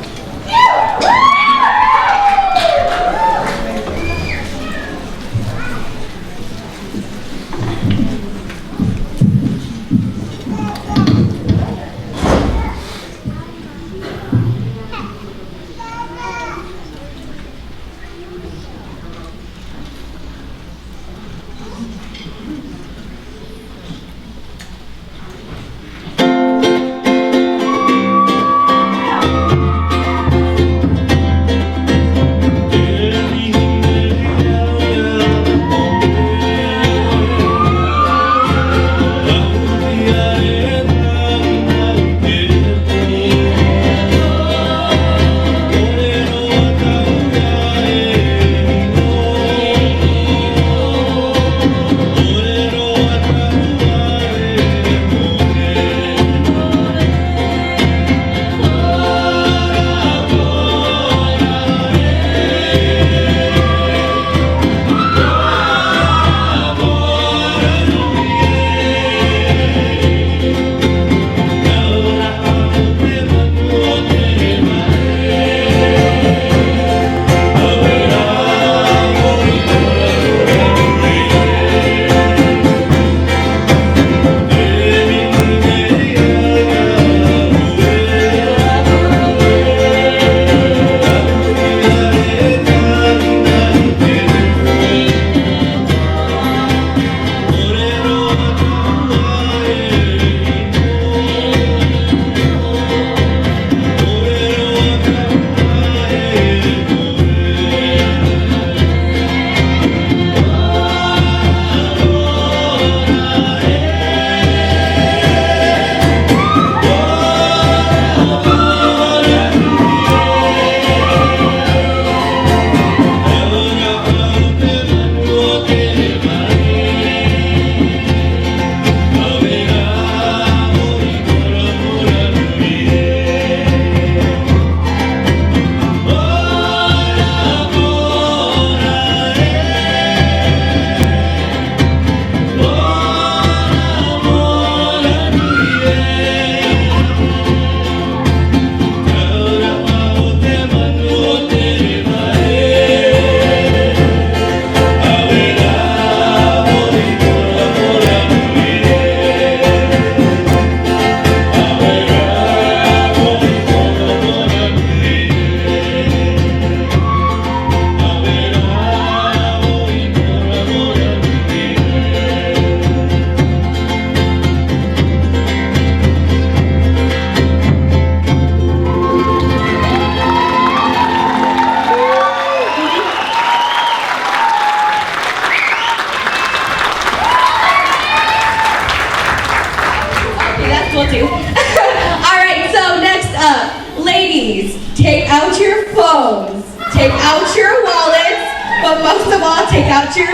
but most of all, take out your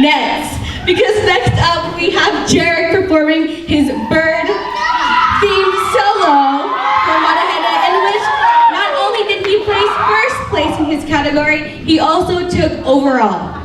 nets. Because next up, we have Jared performing his bird-themed solo for Marahena, in which not only did he place first place in his category, he also took overall.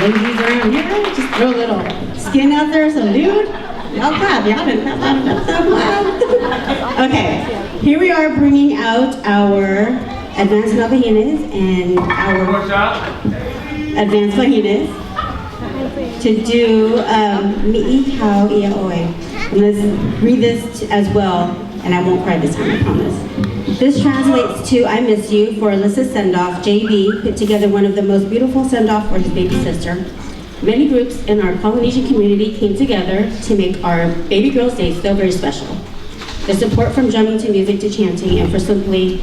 Ladies around here, just throw a little skin out there, some nude. Y'all clap, y'all didn't clap so loud. Okay, here we are bringing out our advanced Navajines and our advanced Vajinas to do Mi'i Hau Ia Oe. I'm gonna read this as well, and I won't cry this time, I promise. This translates to I miss you for Alyssa's send-off. JB put together one of the most beautiful send-off for his baby sister. Many groups in our Polynesian community came together to make our baby girl's day so very special. The support from drumming to music to chanting and for simply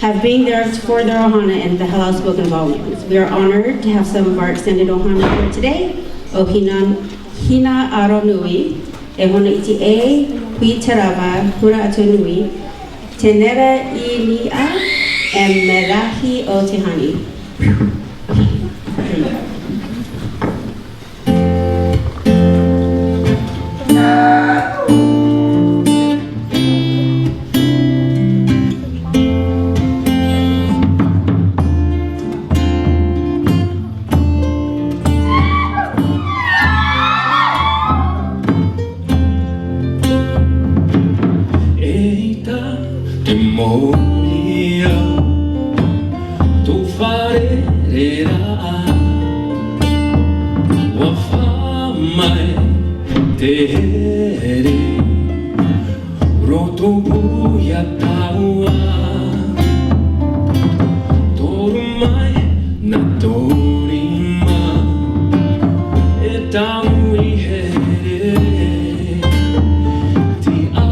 have being there for their ohana in the Halal spoken volumes. We are honored to have some of our extended ohana here today. O Hina Aro Nui, E Hona Iti E, Hui Tarava, Hura Atu Nui, Tenera I Ni'a, and Merahi O Tehani. Moria, tu farerera, wafamai tehere, rotobuya taua, torumai na torima, etaui here, ti are.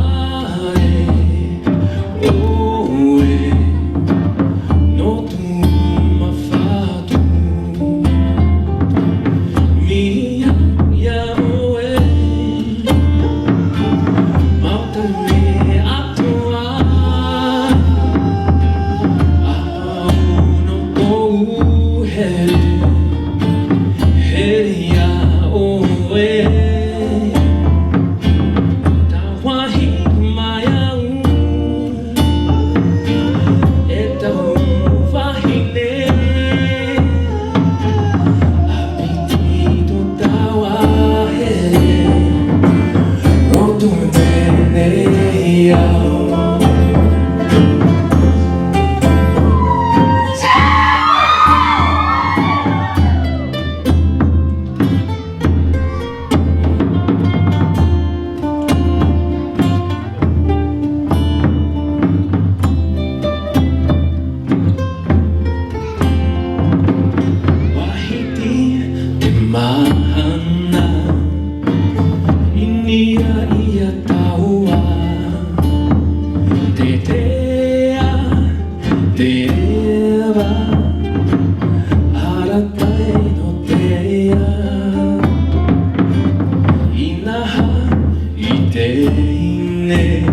ね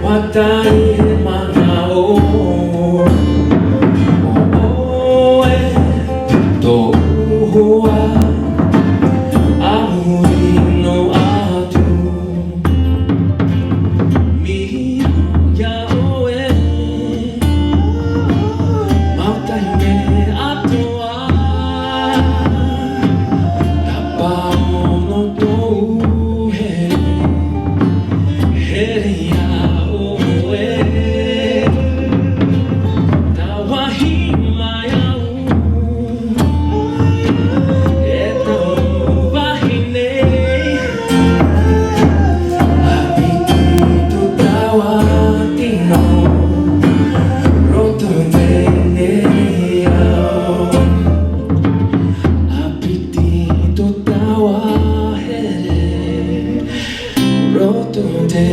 渡りまなおおえとはあむりのあとみやおえまた夢あとはタバオのとへへれやおえたわひまやうえとわひねあびきとたわきのロトでねやApitito tawa here roto de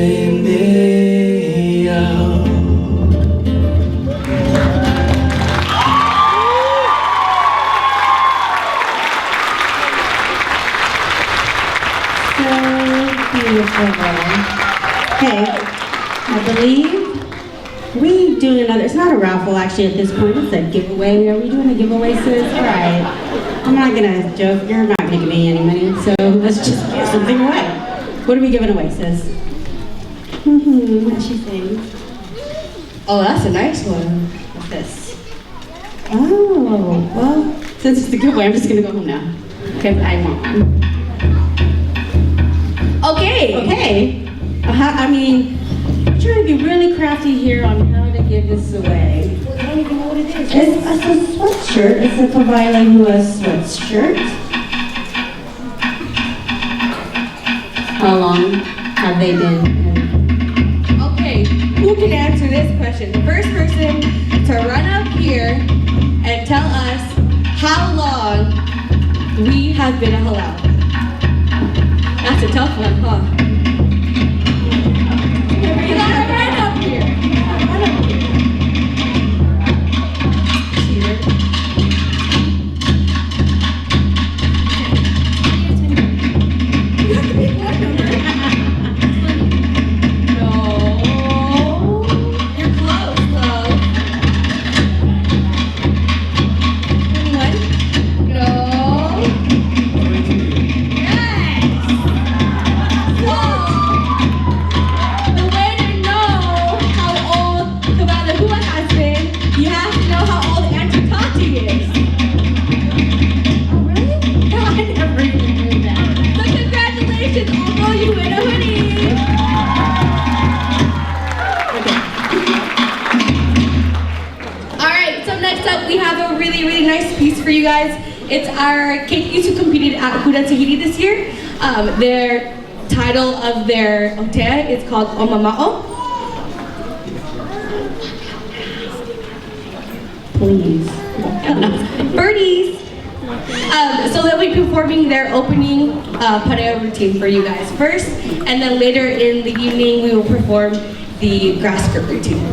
mea. So beautiful. Okay, I believe we doing another, it's not a raffle actually at this point, it's a giveaway. Are we doing a giveaway, sis? All right. I'm not gonna joke, you're not gonna give me any money, so let's just give something away. What are we giving away, sis? What she think? Oh, that's a nice one. What's this? Oh, well, since it's a giveaway, I'm just gonna go home now. Because I want one. Okay. Okay. I mean, I'm trying to be really crafty here on how to give this away. I don't even know what it is. It's a sweatshirt. It's a Kawaii Hua sweatshirt. How long have they been? Okay, who can answer this question? The first person to run up here and tell us how long we have been a halal. That's a tough one, huh? You gotta run up here. Run up here. Cheater. You have to pick one number. No. You're close, though. 21? No. Yes! Whoa! The way to know how old Kabbalah Hua has been, you have to know how old Auntie Tati is. Oh, really? No, I never even knew that. So congratulations, although you win a hoodie. Alright, so next up we have a really, really nice piece for you guys. It's our Keikis who competed at Huda Tahiti this year. Their title of their otea is called Omama'o. Please. Birdies! So they'll be performing their opening pareo routine for you guys first, and then later in the evening we will perform the grass skirt routine.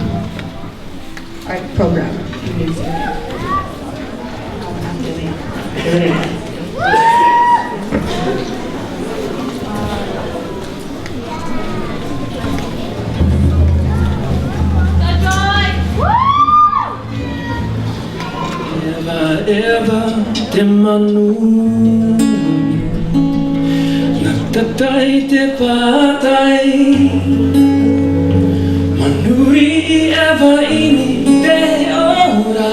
Alright, program. Eva te manu nagtatay te patay manuri Eva ini te ora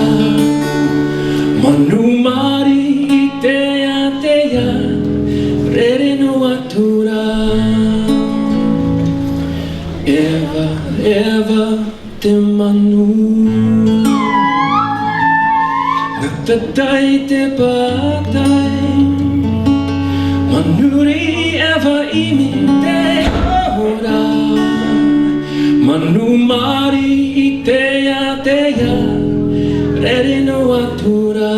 manumari te ya rere no atura Eva te manu Nagtatay te patay Manuri Eva ini te ora Manumari teya Rere no atura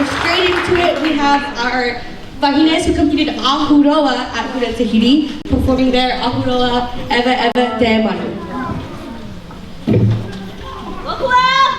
straight into it, we have our Vahines who completed Ahuroa at Hura Tahiti, performing their Ahuroa Eva Eva Te Manu. No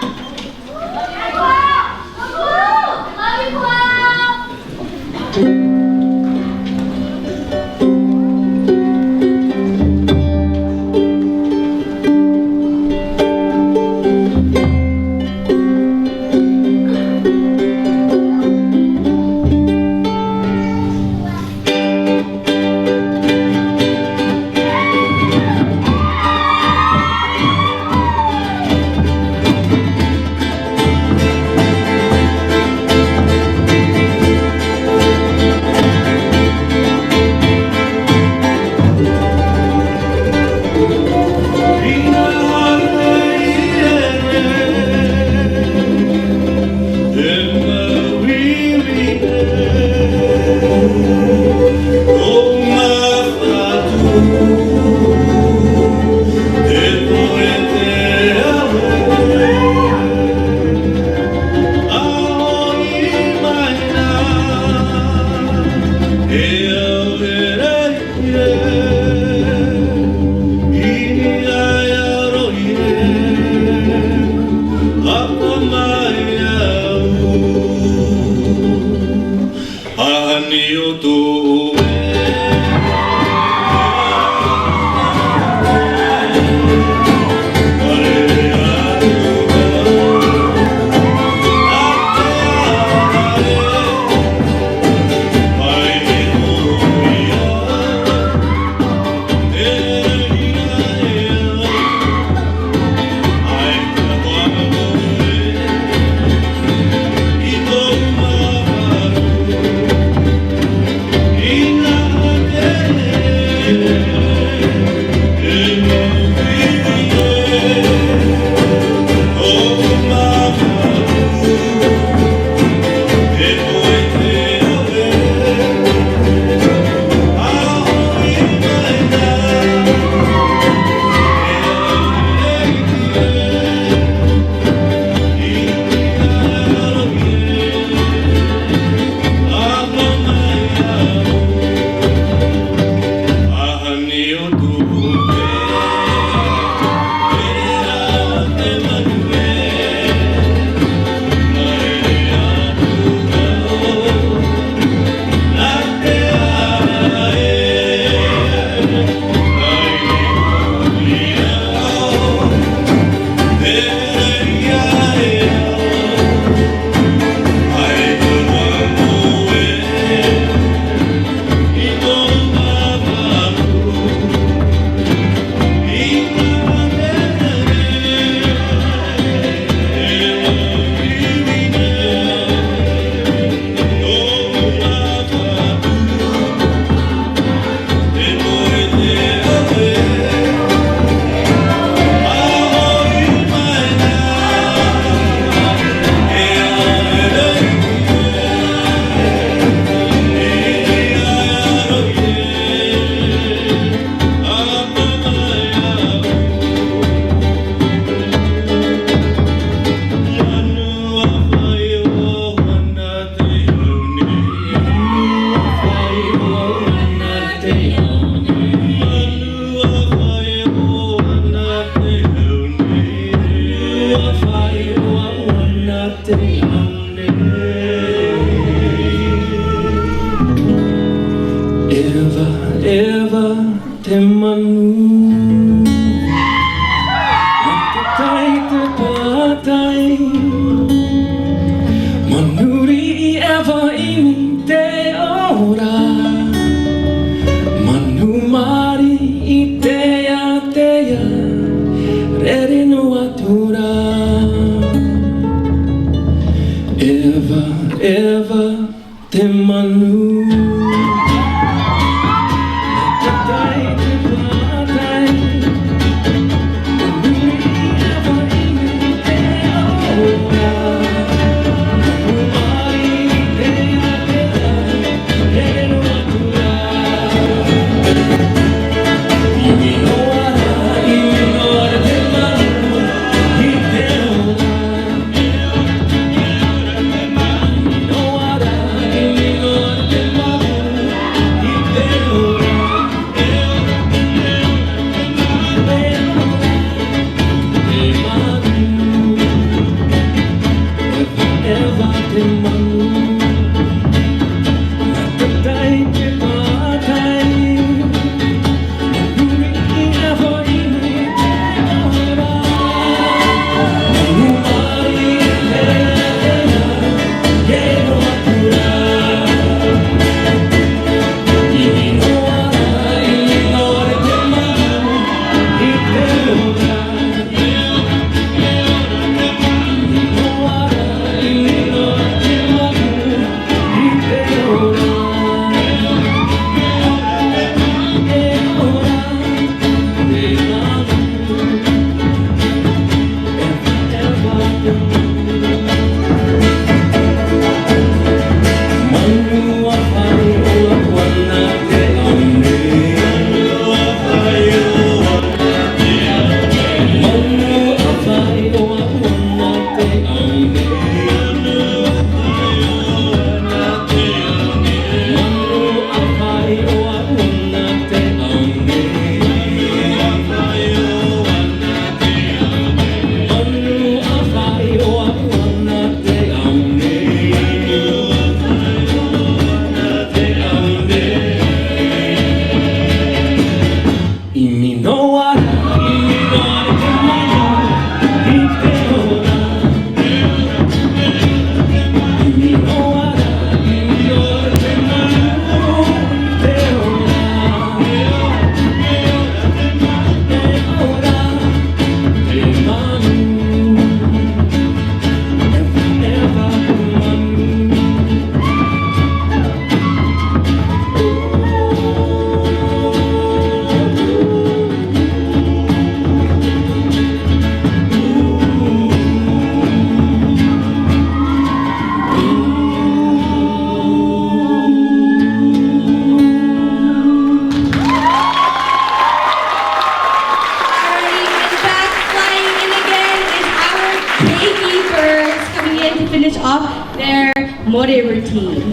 finish off their more routine.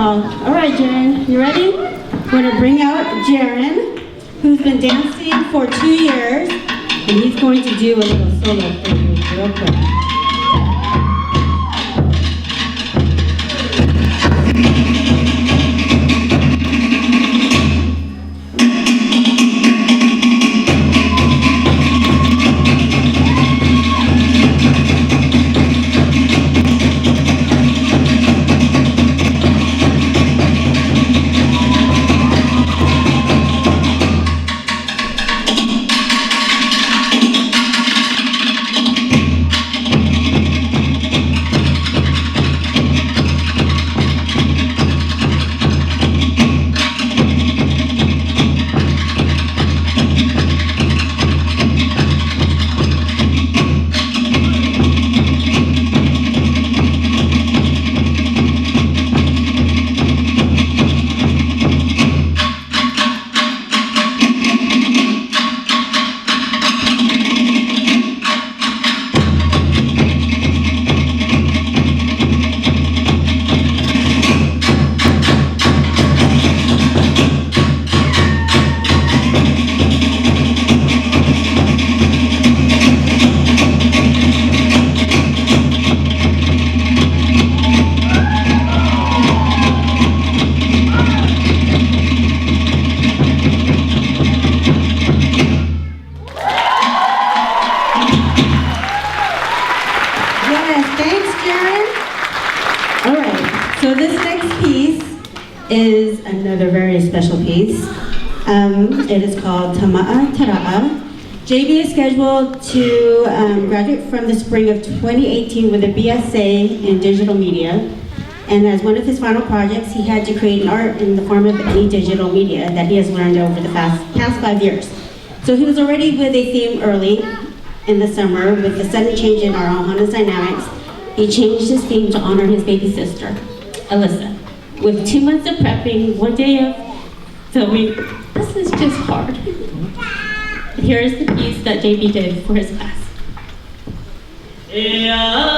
y'all. All right, Jaren, you ready? We're gonna bring out Jaren, who's been dancing for 2 years, and he's going to do a little solo for you real quick. So this next piece is another very special piece. It is called Tama'a Tara'a. JB is scheduled to graduate from the spring of 2018 with a BSA in digital media. And as one of his final projects, he had to create an art in the form of any digital media that he has learned over the past 5 years. So he was already with a theme early in the summer with the sudden change in our Ohana's dynamics. He changed his theme to honor his baby sister, Alyssa. With 2 months of prepping, 1 day of filming, this is just hard. Here is the piece that JB did for his class. Yeah.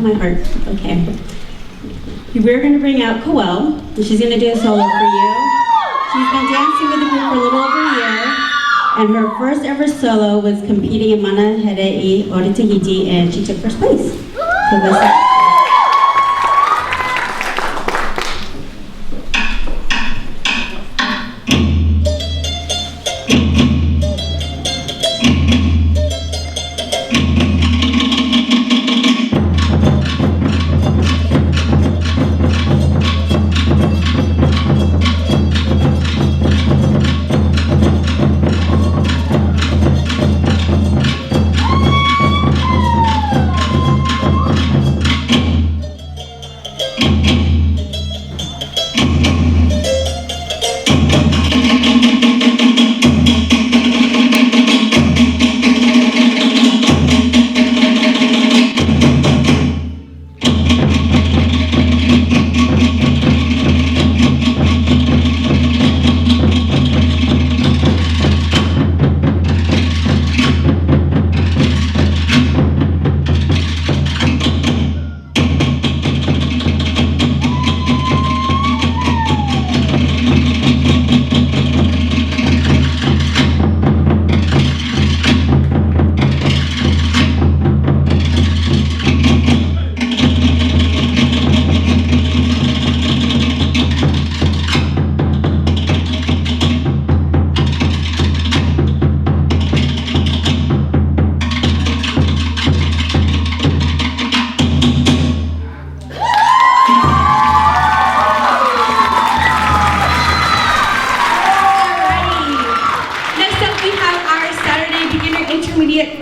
my heart. Okay. We're going to bring out Coel, and she's going to do a solo for you. She's been dancing with the group for a little over a year, and her first ever solo was competing in Mana Here I Ori Tahiti, and she took first place. So listen.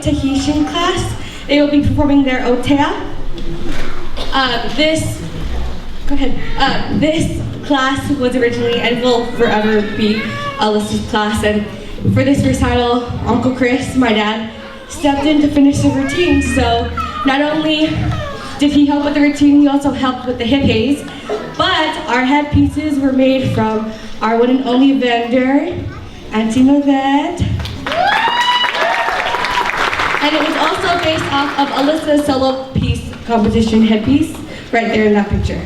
Tahitian class. They will be performing their otea. This class was originally and will forever be Alyssa's class. And for this recital, Uncle Chris, my dad, stepped in to finish the routine. So not only did he help with the routine, he also helped with the hip haze. But our headpieces were made from our one and only vendor, Auntie Novette. And it was also based off of Alyssa's solo piece competition headpiece, right there in that picture.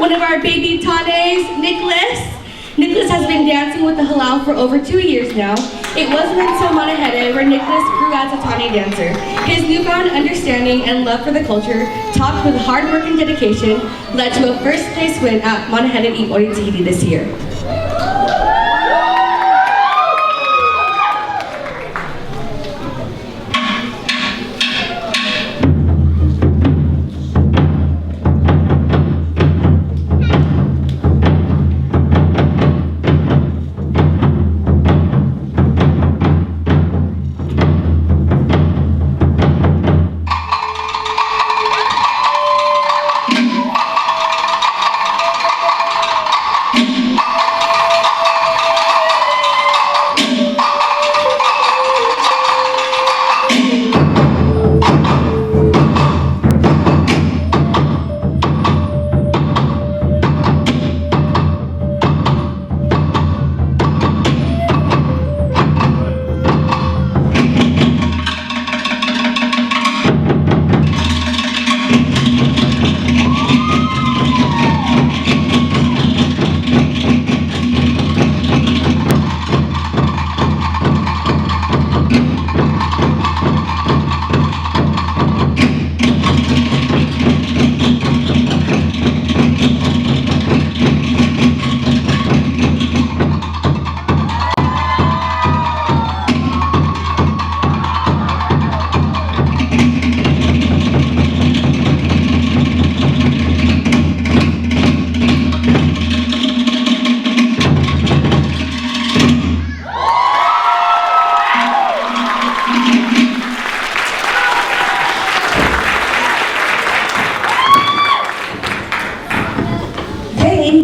one of our baby Tanes, Nicholas. Nicholas has been dancing with the Halal for over 2 years now. It was Rinso Manahede where Nicholas grew as a Tane dancer. His newfound understanding and love for the culture, topped with hard work and dedication, led to a first place win at Manahede Ioy Tahiti this year.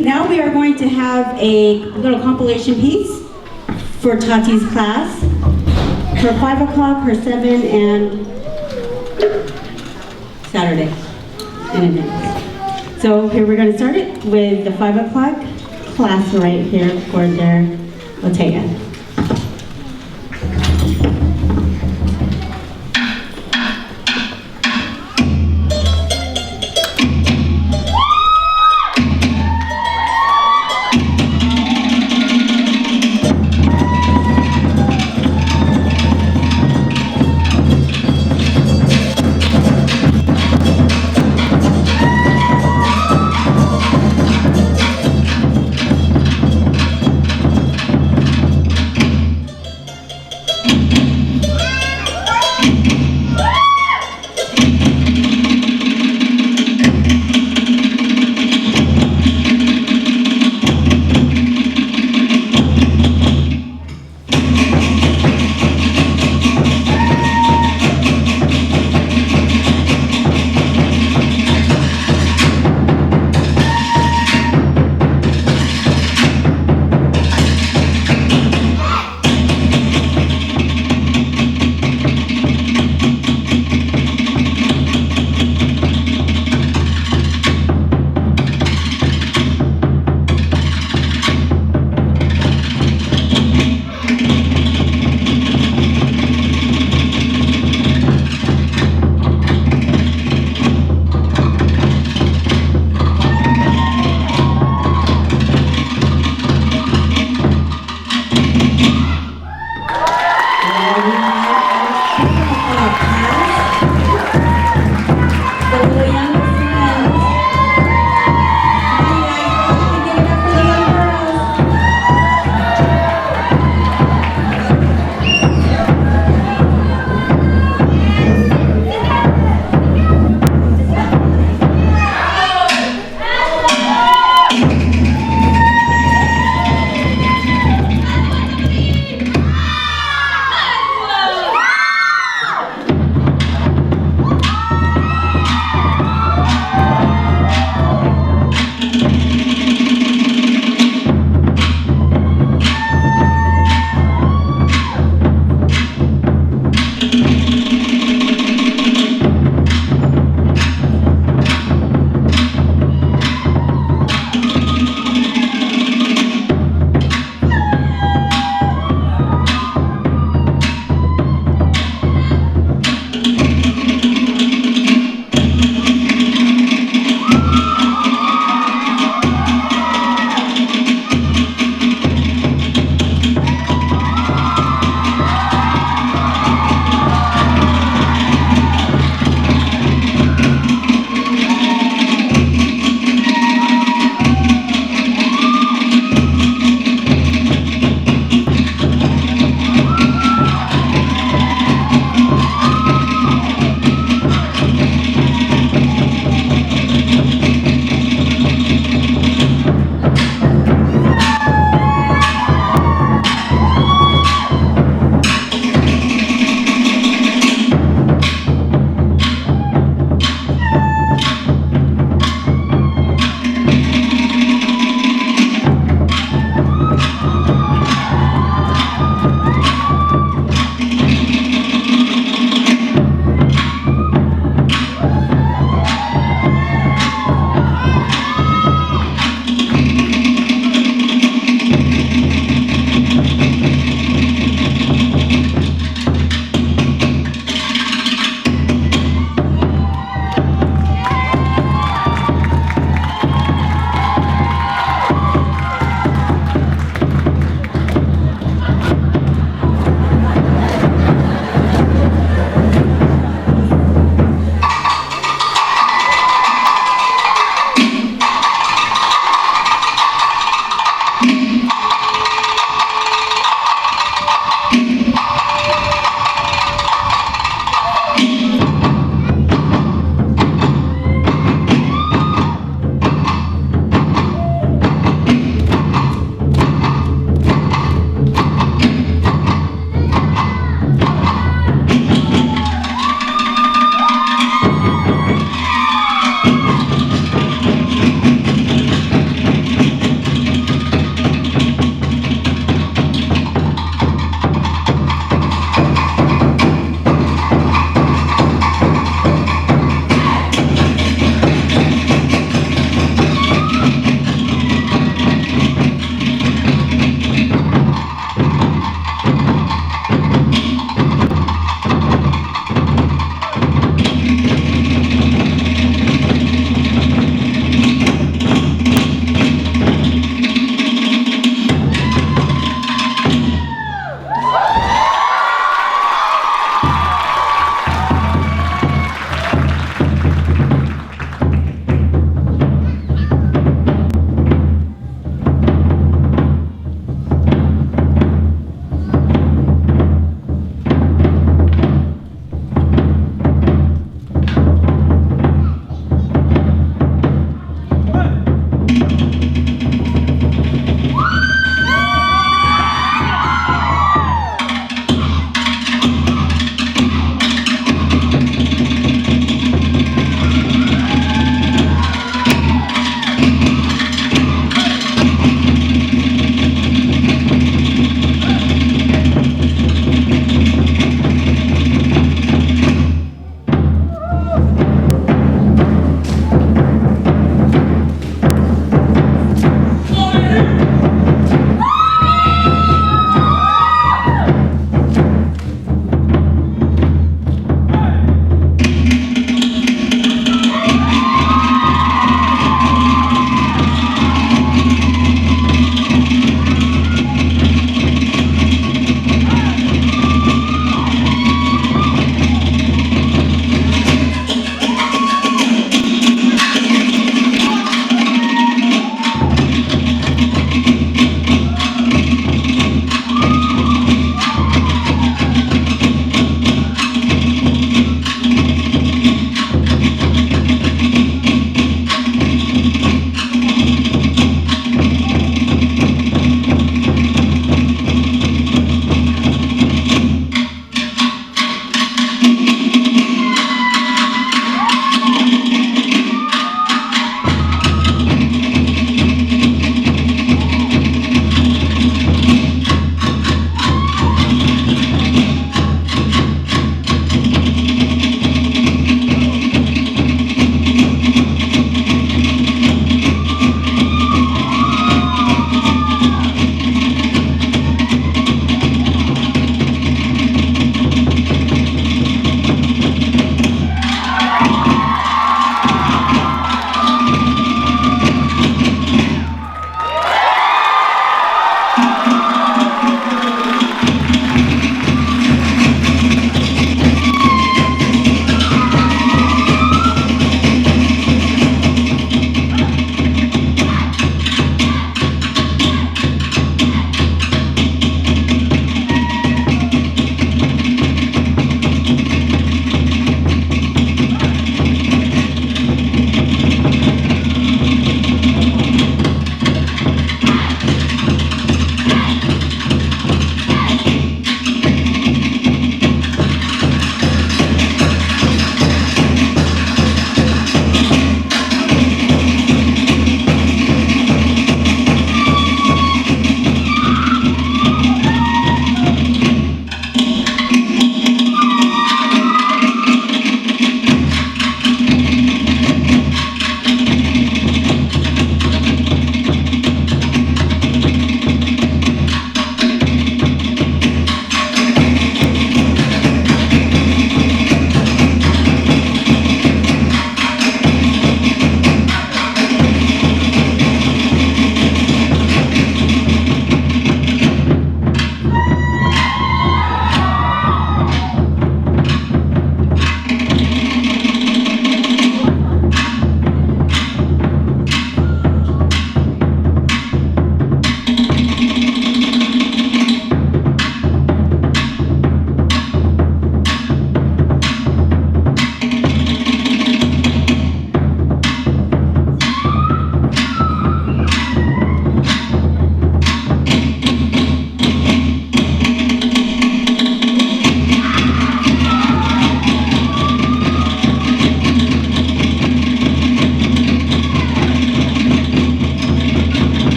Now we are going to have a little compilation piece for Tati's class. Her 5 o'clock, her 7, and Saturday in advance. So here we're going to start it with the 5 o'clock class right here for their Otega.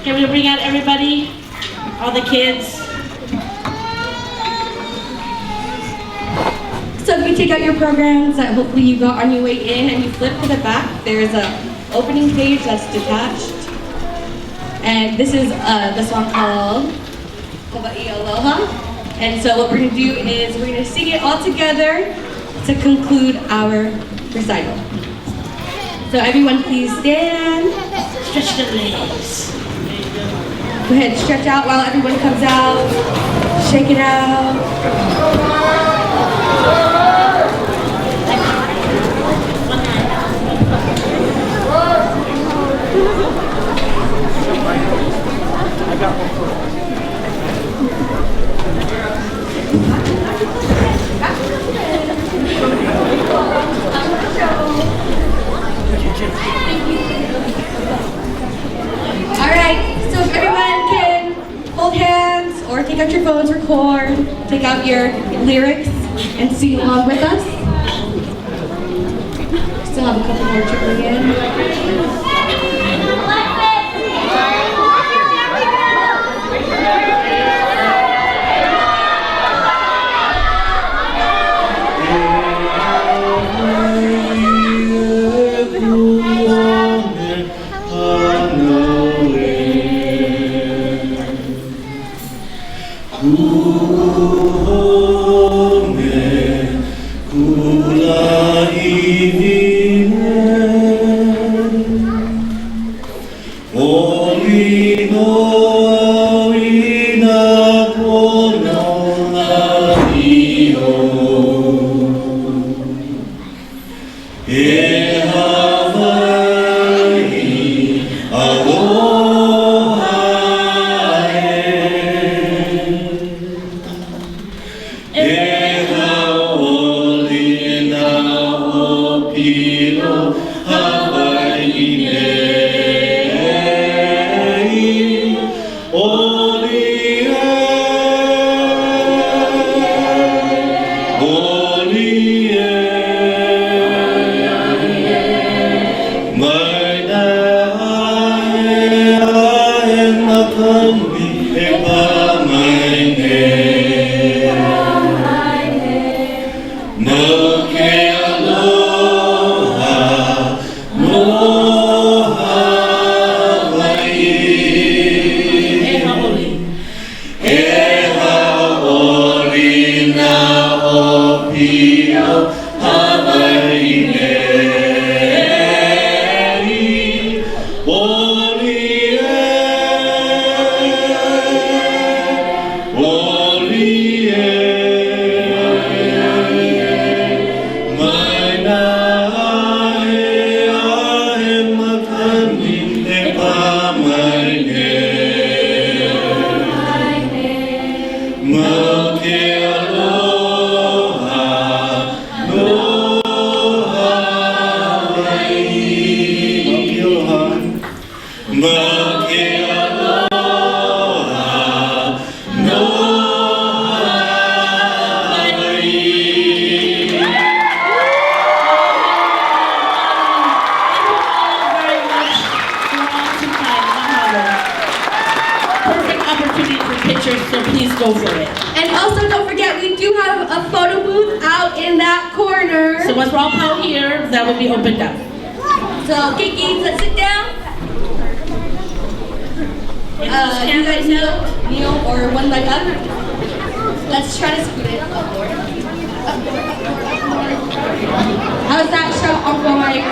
Can we bring out everybody? All the kids? So if you take out your programs that hopefully you got on your way in and you flip to the back, there's a opening page that's detached. And this is the song called Hawaii Aloha. And so what we're gonna do is we're gonna sing it all together to conclude our recital. So everyone please stand. Stretch the legs. Go ahead, stretch out while everyone comes out. Shake it out. Alright, so if everyone can hold hands or take out your phones, record, take out your lyrics and sing along with us. Still have a couple more trickling in. So please go for it. And also don't forget, we do have a photo booth out in that corner. So once we're all out here, that will be opened up. So Kiki, let's sit down. You guys kneel or one leg up. Let's try to scoot it upward. How's that show? I'm going.